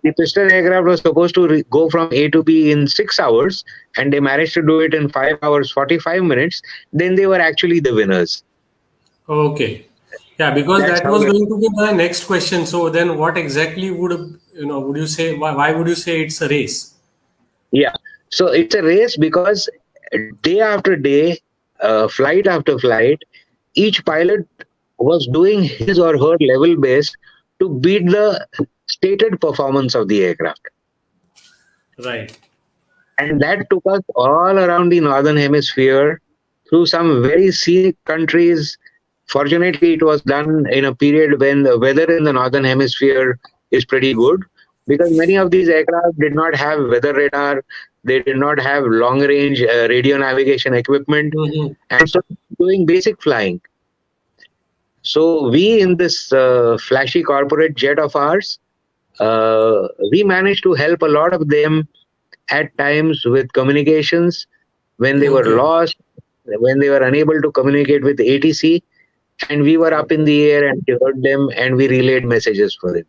the piston aircraft was supposed to go from A to B in 6 hours and they managed to do it in 5 hours, 45 minutes, then they were actually the winners. Okay. Yeah, because That's that how was it. going to be my next question. So then what exactly would you say, why would you say it's a race? Yeah. So it's a race because day after day, flight after flight, each pilot was doing his or her level best to beat the stated performance of the aircraft. Right. And that took us all around the northern hemisphere through some very scenic countries. Fortunately, it was done in a period when the weather in the northern hemisphere is pretty good, because many of these aircraft did not have weather radar, they did not have long range radio navigation equipment, Hmm. and so doing basic flying. So, we in this flashy corporate jet of ours, we managed to help a lot of them at times with communications when they were Okay. lost, when they were unable to communicate with ATC, and we were up in the air and we heard them and we relayed messages for them.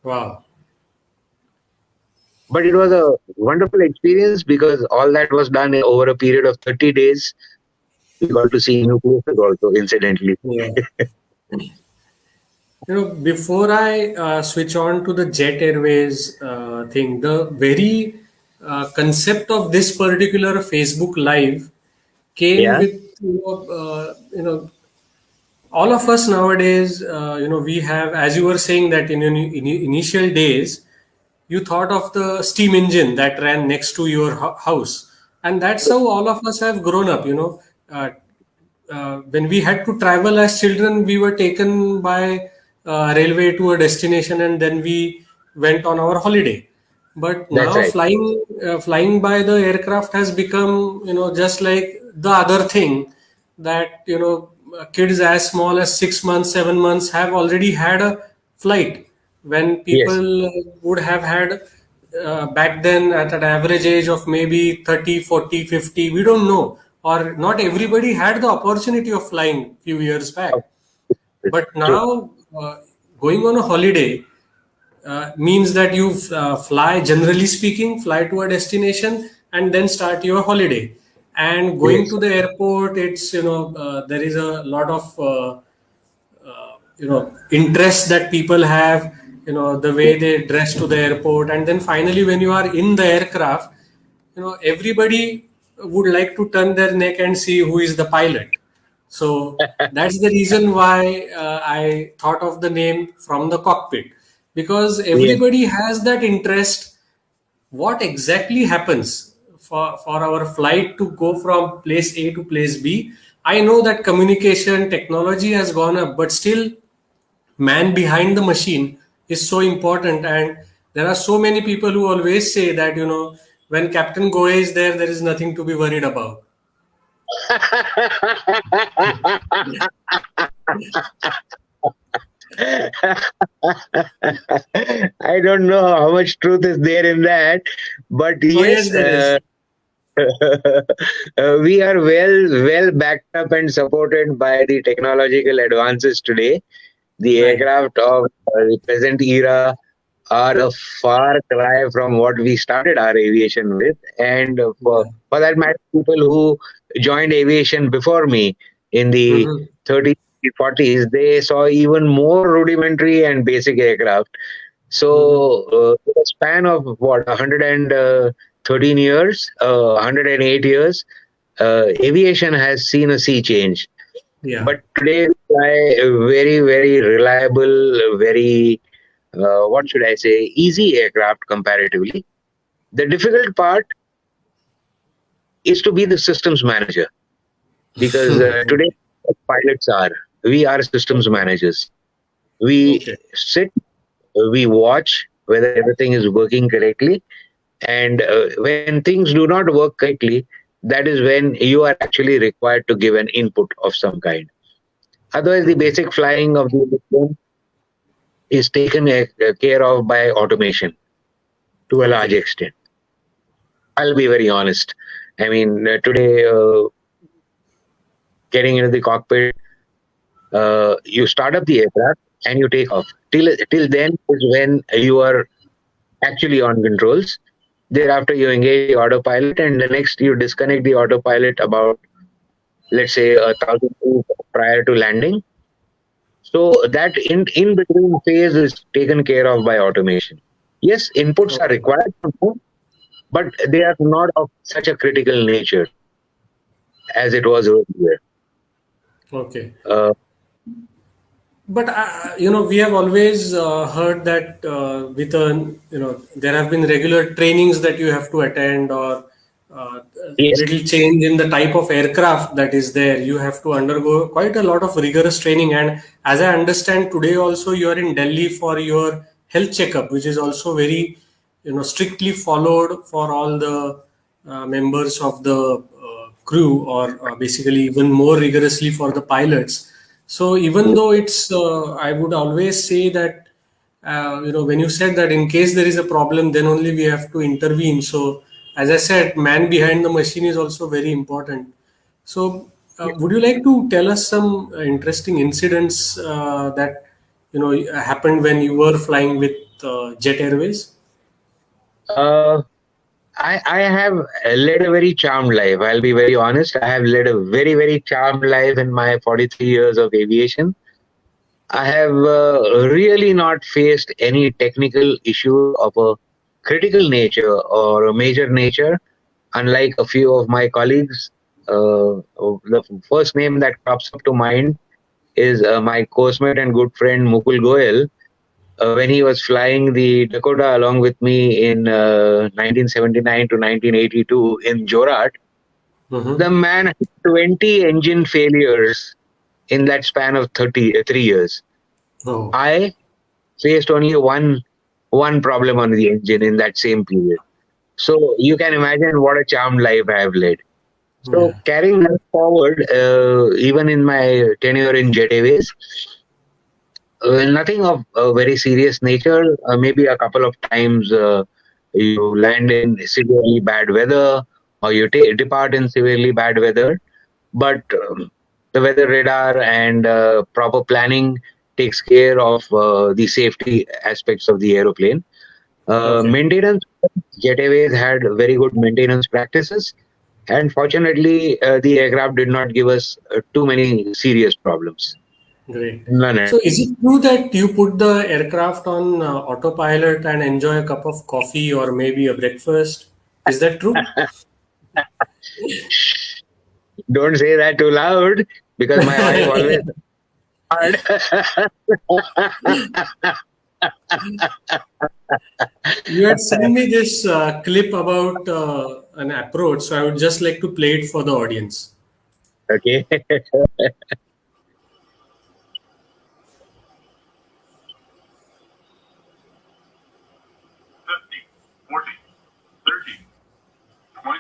Wow. But it was a wonderful experience because all that was done over a period of 30 days. We got to see new places also, incidentally. Yeah. Before I switch on to the Jet Airways thing, the very concept of this particular Facebook Live came Yeah. with all of us nowadays. We have, as you were saying, that in initial days, you thought of the steam engine that ran next to your house, and that's how all of us have grown up. When we had to travel as children, we were taken by railway to a destination, and then we went on our holiday. But That's now right. flying by the aircraft has become, just like the other thing that, kids as small as 6 months, 7 months have already had a flight, when Yes. people would have had back then at an average age of maybe 30, 40, 50. We don't know, or not everybody had the opportunity of flying few years Oh, back. But true. now, going on a holiday means that you fly, generally speaking, fly to a destination and then start your holiday. And going Yes. to the airport, it's, there is a lot of interest that people have, the way they dress to the airport. And then finally, when you are in the aircraft, everybody would like to turn their neck and see who is the pilot. So that's the reason why I thought of the name From the Cockpit, because Yes. everybody has that interest. What exactly happens for our flight to go from place A to place B? I know that communication technology has gone up, but still, man behind the machine is so important. And there are so many people who always say that, when Captain Goe is there, there is nothing to be worried about. I don't know how much truth is there in that, but Oh, yes, yes, there is. we are well backed up and supported by the technological advances today. The Right. aircraft of the present era are a far cry from what we started our aviation with, and Yeah. for that matter, people who joined aviation before me in the Hmm. 30s, 40s, they saw even more rudimentary and basic aircraft. So, in a span of what, 113 years, 108 years, aviation has seen a sea change. Yeah. But today, we fly a very, very reliable, very, what should I say, easy aircraft comparatively. The difficult part is to be the systems manager, because today, pilots are, we are systems managers. We Okay. sit, we watch whether everything is working correctly, and when things do not work correctly, that is when you are actually required to give an input of some kind. Otherwise, the Okay. basic flying of the airplane is taken care of by automation to a large Okay. extent. I'll be very honest. I mean, today, getting into the cockpit, you start up the aircraft and you take off. Till then is when you are actually on controls. Thereafter, you engage the autopilot, and the next you disconnect the autopilot about, let's say, 1,000 feet prior to landing. So that in between phase is taken care of by automation. Yes, inputs are Okay. required, but they are not of such a critical nature as it was earlier. Okay. Uh, But we have always heard that with a there have been regular trainings that you have to attend, or yes, little change in the type of aircraft that is there. You have to undergo quite a lot of rigorous training. And as I understand, today also you are in Delhi for your health checkup, which is also very strictly followed for all the members of the crew, or basically even more rigorously for the pilots. So even though it's, I would always say that, when you said that in case there is a problem, then only we have to intervene. So as I said, man behind the machine is also very important. So would you like to tell us some interesting incidents that happened when you were flying with Jet Airways? uh, I have led a very charmed life. I'll be very honest. I have led a very, very charmed life in my 43 years of aviation. I have really not faced any technical issue of a critical nature or a major nature, unlike a few of my colleagues. The first name that pops up to mind is my coursemate and good friend Mukul Goel. When he was flying the Dakota along with me in 1979 to 1982 in Jorat, the Mm-hmm. man had 20 engine failures in that span of 33 years. Oh, I faced only one problem on the engine in that same period. So you can imagine what a charmed life I have led. So yeah. carrying that forward, even in my tenure in Jet Airways, nothing of a very serious nature. Maybe a couple of times you land in severely bad weather, or you depart in severely bad weather. But the weather radar and proper planning takes care of the safety aspects of the aeroplane. Okay. Maintenance, Jet Airways had very good maintenance practices, and fortunately, the aircraft did not give us too many serious problems. Great. None at So, all. is it true that you put the aircraft on autopilot and enjoy a cup of coffee or maybe a breakfast? Is that true? Don't say that too loud, because my wife always hard. You had sent me this clip about an approach, so I would just like to play it for the audience. Okay. 50, 40, 30, 20,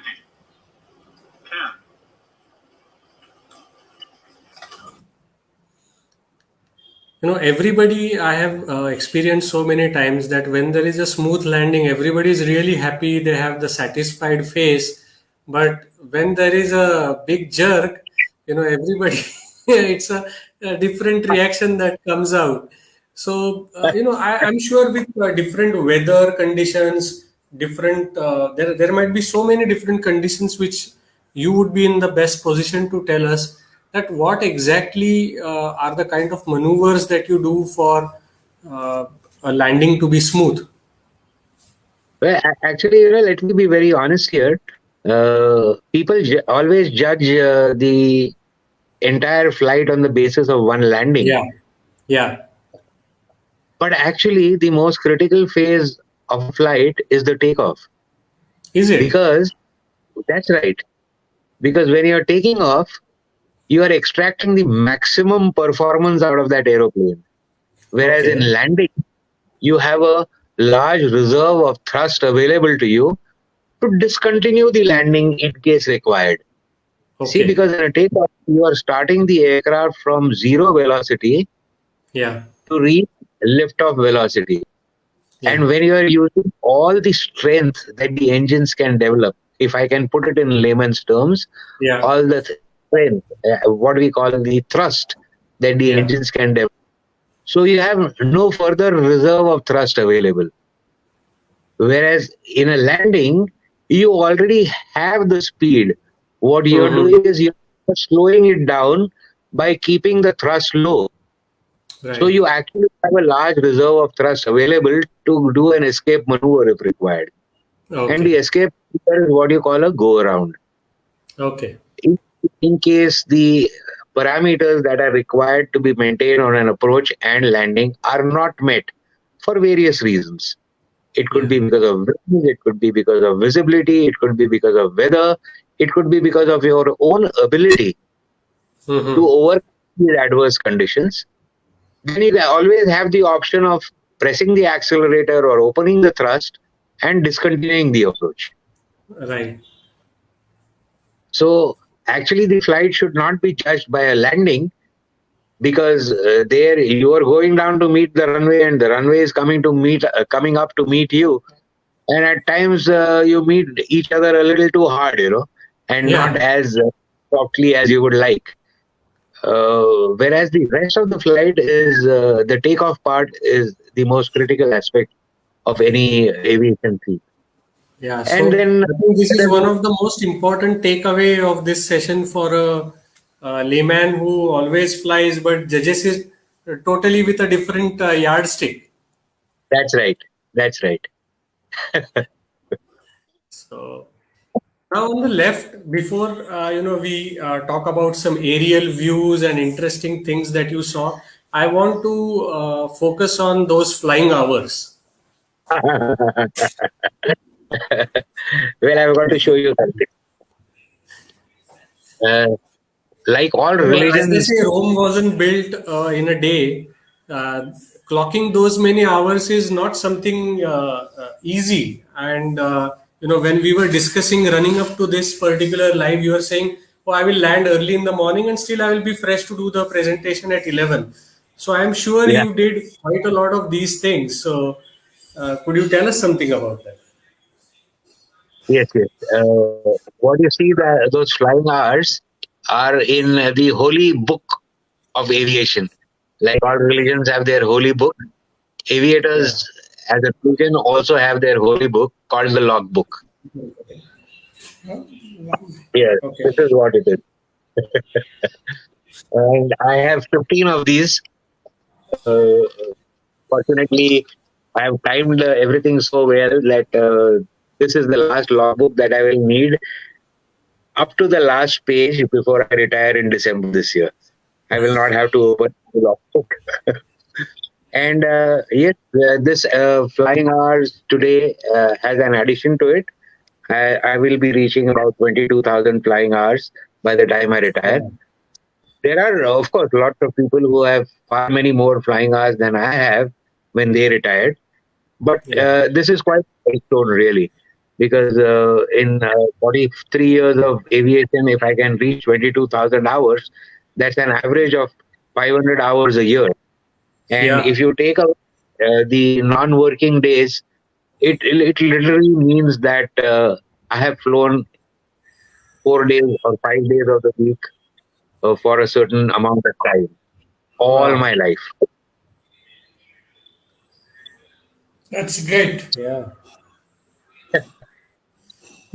10. Everybody, I have experienced so many times that when there is a smooth landing, everybody is really happy, they have the satisfied face. But when there is a big jerk, everybody, it's a different reaction that comes out. So I'm sure with different weather conditions, different there might be so many different conditions which you would be in the best position to tell us. that what exactly are the kind of maneuvers that you do for a landing to be smooth? Well, actually, let me be very honest here. People always judge the entire flight on the basis of one landing. Yeah, yeah. But actually, the most critical phase of a flight is the takeoff. Is it? Because that's right. Because when you're taking off, you are extracting the maximum performance out of that aeroplane. Whereas in Okay. landing, you have a large reserve of thrust available to you to discontinue the landing in case required. See, Okay. because in a takeoff, you are starting the aircraft from zero velocity Yeah. to reach liftoff velocity. Yeah. And when you are using all the strength that the engines can develop, if I can put it in layman's terms, Yeah. all the strength, what we call the thrust that the Yeah. engines can develop. So you have no further reserve of thrust available. Whereas in a landing, you already have the speed. What you're Mm-hmm. doing is you're slowing it down by keeping the thrust low. So Right. you actually have a large reserve of thrust available to do an escape maneuver if required. And the Okay. escape maneuver is what you call a go around. Okay. In, in case the parameters that are required to be maintained on an approach and landing are not met for various reasons. It could Yeah. be because of wind, it could be because of visibility, it could be because of weather, it could be because of your own ability to Mm-hmm. overcome these adverse conditions. Then you always have the option of pressing the accelerator or opening the thrust and discontinuing the approach. Right. So actually, the flight should not be judged by a landing because there you are going down to meet the runway and the runway is coming up to meet you, and at times you meet each other a little too hard, and not Yeah. as softly as you would like. Whereas the rest of the flight is the takeoff part is the most critical aspect of any aviation feat. Yeah. And So then I think this is one of the most important takeaway of this session for a layman who always flies but judges it totally with a different yardstick. that's right. That's right. So now on the left, before we talk about some aerial views and interesting things that you saw, I want to focus on those flying hours. Well, I've got to show you something. Uh, like all As they religions, say, Rome wasn't built in a day. Uh, Clocking those many hours is not something easy. And when we were discussing running up to this particular live, you were saying, "Oh, I will land early in the morning, and still I will be fresh to do the presentation at 11." So I'm sure yeah, you did quite a lot of these things. So could you tell us something about that? yes, yes. What you see that those flying hours are in the holy book of aviation. Like all religions have their holy book, Yeah. aviators as a religion also have their holy book called the logbook. Yes, Okay. this is what it is. And I have 15 of these. Uh, Fortunately, I have timed everything so well that this is the last logbook that I will need up to the last page before I retire in December this year. I will not have to open the logbook. And yes, this flying hours today has an addition to it. I will be reaching about 22,000 flying hours by the time I retire. There are, of course, lots of people who have far many more flying hours than I have when they retired. But Yeah. this is quite a milestone, really, because in 43 years of aviation, if I can reach 22,000 hours, that's an average of 500 hours a year. And Yeah. if you take out the non-working days, it literally means that I have flown 4 days or 5 days of the week for a certain amount of time all Wow. my life. That's great. Yeah.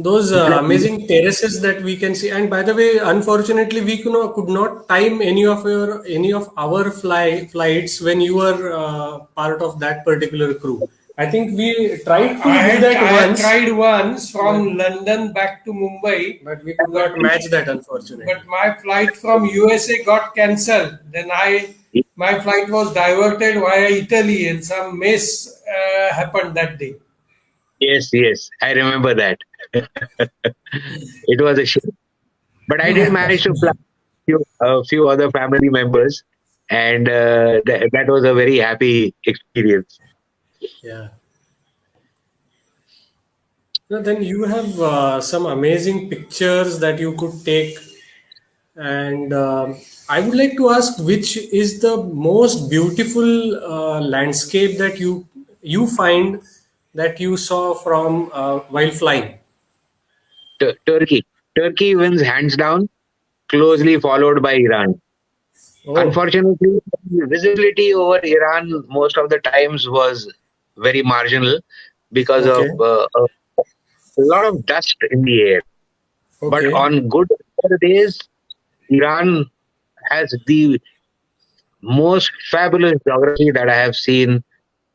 Those It's like, amazing terraces that we can see. And by the way, unfortunately, we could not time any of our flights when you were part of that particular crew. I think we tried to do that I had once, tried once from but, London back to Mumbai, but we could but not match that, unfortunately. but my flight from USA got cancelled. Then my flight was diverted via Italy, and some mess happened that day. yes, I remember that. It was a shame. But I did manage to fly a few other family members, and that was a very happy experience. Yeah. No, then you have some amazing pictures that you could take. And I would like to ask, which is the most beautiful landscape that you find that you saw from while flying? Turkey. Turkey wins hands down, closely followed by Iran. Oh, Unfortunately, visibility over Iran most of the times was very marginal because of okay, a lot of dust in the air. But okay. on good days, Iran has the most fabulous geography that I have seen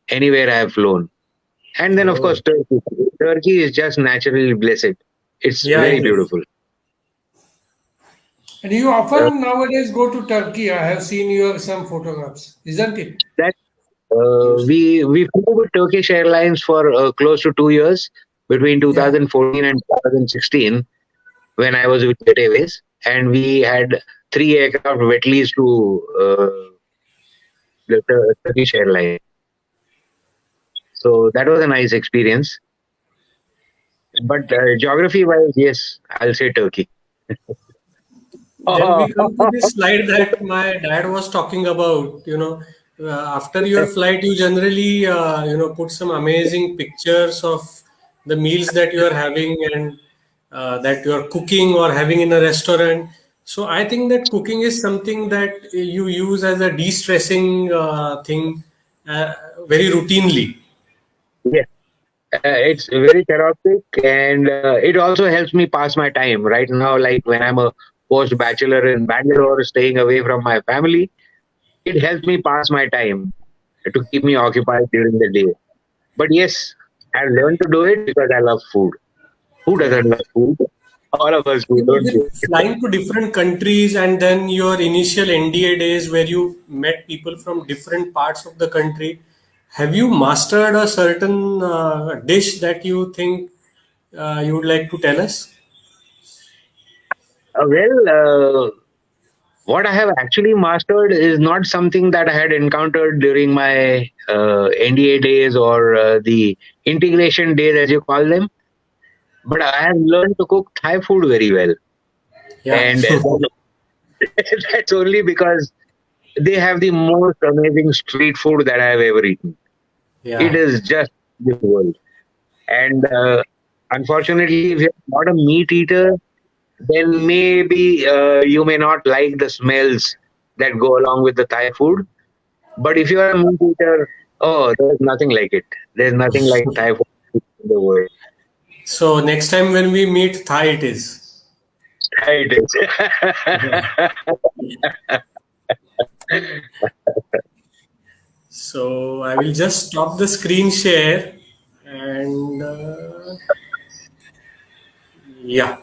anywhere I have flown. And then, of Oh, course, Turkey. Turkey is just naturally blessed. It's yeah, very it is. beautiful. And you Uh, often nowadays go to Turkey. I have seen your some photographs, isn't it? that Yes. we flew with Turkish Airlines for close to 2 years between Yeah. 2014 and 2016 when I was with Jet Airways, and we had 3 aircraft wet leased to the Turkish Airlines. So that was a nice experience. But geography-wise, yes, I'll say Turkey. Then we come to this slide that my dad was talking about. After your flight, you generally, put some amazing pictures of the meals that you are having and that you are cooking or having in a restaurant. So I think that cooking is something that you use as a de-stressing thing uh, very routinely. Yes, it's very therapeutic, and it also helps me pass my time. Right now, like when I'm a post bachelor in Bangalore, staying away from my family, it helps me pass my time to keep me occupied during the day. But yes, I've learned to do it because I love food. Who Yeah. doesn't love food? All of us do, don't we? With flying to different countries and then your initial NDA days where you met people from different parts of the country, have you mastered a certain dish that you think you would like to tell us? Well, what I have actually mastered is not something that I had encountered during my NDA days or the integration days, as you call them. But I have learned to cook Thai food very well, Yeah. and that's only because they have the most amazing street food that I have ever eaten. It Yeah. is just this world. And unfortunately, if you're not a meat eater, then maybe you may not like the smells that go along with the Thai food. But if you are a meat eater, oh, there's nothing like it. There's nothing like Thai food in the world. So next time when we meet, Thai it is. Thai it Yeah. is. So I will just stop the screen share and yeah.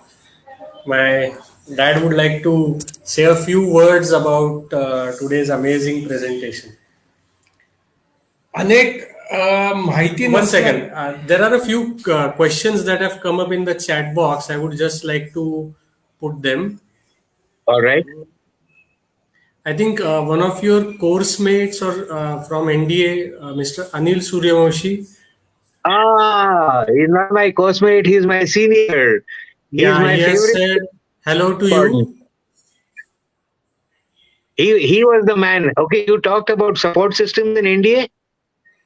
My dad would like to say a few words about today's amazing presentation. अनेक माहिती One नसल्या second. There are a few questions that have come up in the chat box. I would just like to put them. All right. I think one of your course mates or from NDA, Mr. Anil Suryavanshi. Ah, he's not my coursemate. He's my senior. He's Yeah, my he has favorite said hello to partner. you. He was the man. Okay, you talked about support systems in India.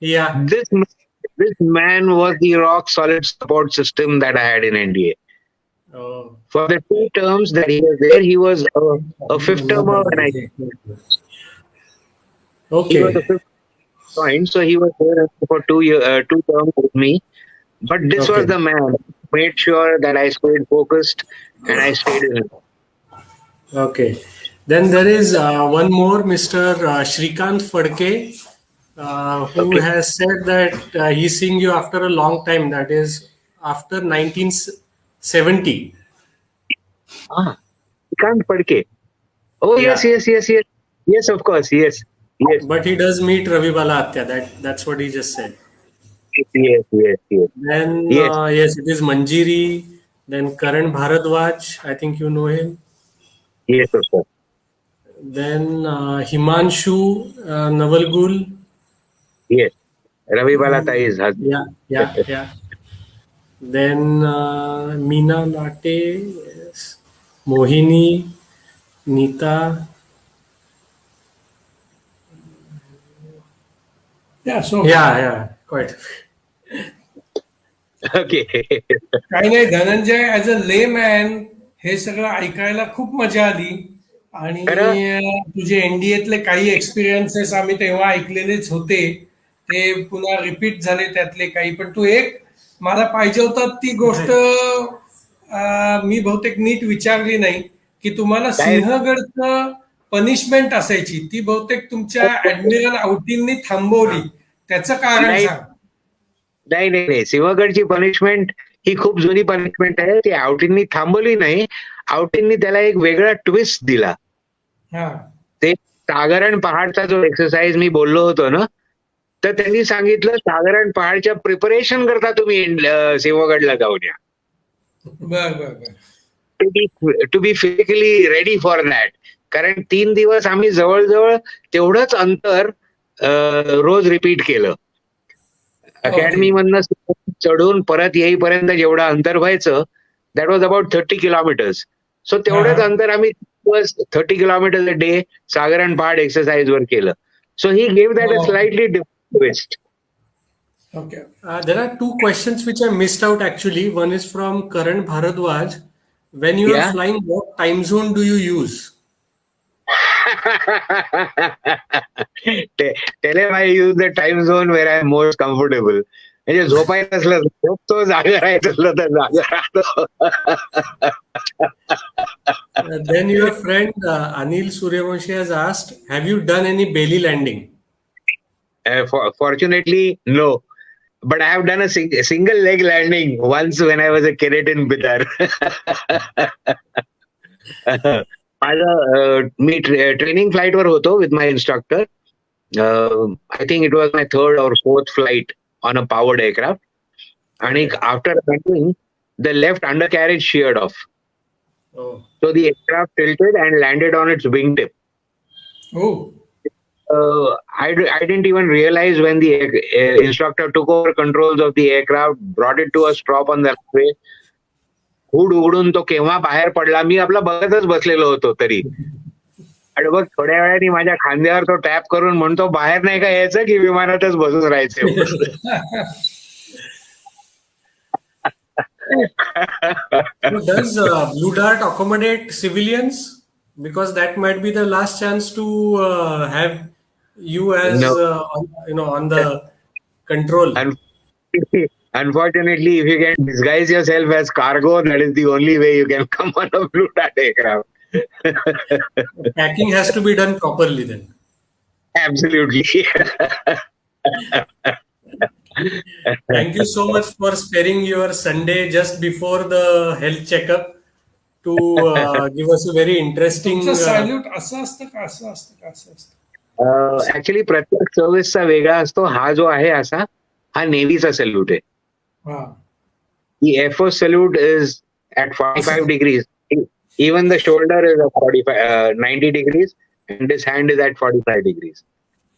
Yeah. This man was the rock solid support system that I had in NDA. Oh, For the 2 terms that he was there, he was a fifth termer when he was a okay. fifth joined, so he was there for 2 terms with me. But this was Okay. the man. made sure that I stayed focused and I stayed in it. Okay. Then there is one more, Mr. Shrikant Fadke, who Okay. has said that he's seeing you after a long time, that is after 1970. Ah, Kant Padke. Oh, yes, Yeah. yes, yes, yes. Yes, of course. Yes. Yes. But he does meet Ravi Bala Atya. That's what he just said. Yes, yes, yes. Then Yes, yes, it is Manjiri. Then Karan Bharadwaj. I think you know him. yes, of course. Then Himanshu Navalgul. Yes. Ravi Balata is husband. Yeah, yeah, yeah. Then Meena Latte, yes. Mohini, Nita. Yeah, so Yeah, yeah, quite. Okay. काही नाही, Dhananjay as a ले man हे सगळं ऐकायला खूप मजा आली. खरं आणि तुझे एनडीएतले काही एक्सपिरियन्सेस आम्ही तेव्हा ऐकलेलेच होते, ते पुन्हा रिपीट झाले त्यातले काही. पण तू एक मला पाहिजे होता ती गोष्ट मी बहुतेक नीट विचारली नाही, की तुम्हाला काय सिंहगडचं पनिशमेंट असायची ती बहुतेक तुमच्या ऍडमिरल औटींनी थांबवली. त्याचं कारण नाही सांग. नाही नाही नाही सिंहगडची पनिशमेंट ही खूप जुनी पनिशमेंट आहे. ती आउटींनी थांबवली नाही. आउटींनी त्याला एक वेगळा ट्विस्ट दिला. हा, ते साधारण पहाडचा जो एक्सरसाइज मी बोललो होतो ना, तर त्यांनी सांगितलं साधारण पहाडच्या प्रिपरेशन करता तुम्ही सिंहगडला जाऊन या. बर बर बर. To be physically ready for that. कारण 3 दिवस आम्ही जवळजवळ तेवढंच अंतर रोज रिपीट केलं. अकॅडमी मधनं चढून परत येईपर्यंत जेवढं अंतर व्हायचं दॅट वॉज अबाउट 30 किलोमीटर्स. सो तेवढंच अंतर आम्ही 30 किलोमीटर अ डे साधारण पहाड एक्सरसाइज वर केलं. So he gave that a slightly different twist. Okay. There are two questions which I missed out actually. One is from Karan Bharadwaj. When you are Yeah. flying, what time zone do you use? Tell him I use the time zone where I am most comfortable. म्हणजे झोपायचं असलं तर झोपतो, जागा राहायचं असलं तर जागा राहतो. Then your friend Anil Suryavanshi has asked, have you done any belly landing? Fortunately, no. But I have done a single leg landing once when I was a cadet in Bidar. मी training flight वर होतो with my instructor. I think it was my third or fourth flight on a powered aircraft. आणि after landing the left undercarriage sheared off. Oh, So the aircraft tilted and landed on its wingtip. Oh, I didn't even realize when the instructor took over controls of the aircraft, brought it to a stop on the runway. Hood उघडून तो केव्हा बाहेर पडला मी आपला बघतच बसलेलो होतो तरी. आणि बघ थोड्या वेळाने माझ्या खांद्यावर तो टॅप करून म्हणतो बाहेर नाही का यायचं की विमानातच बसून राहायचं. so does Blue Dart accommodate civilians? Because that might be the last chance to have you as No. on the control. Unfortunately, if you can disguise yourself as cargo, that is the only way you can come on a Blue Dart aircraft. Packing has to be done properly then. Absolutely. Thank you so much for sparing your Sunday just before the health checkup to give us a very interesting. तुमचं salute असं असतं का, असं असतं का, असं असतं? Actually प्रत्येक सर्व्हिसचा वेगळा असतो. हा जो आहे असा हा नेव्हीचा सॅल्यूट आहे. हा, The Air Force salute is at 45 degrees. Even the shoulder is at 90 degrees, and this hand is at 45 degrees.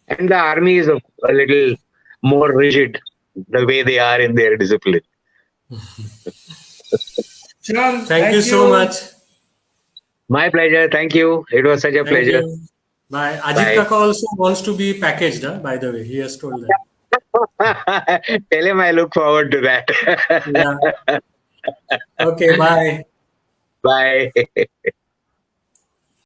And the army is a little more rigid the way they are in their discipline. चल, Thank you so much. My pleasure. Thank you. It was such a Thank pleasure. you. Bye. Ajit Bye. Kaka also wants to be packaged, by the way. He has told that. Tell him I look forward to that. Yeah. Okay, bye. Bye.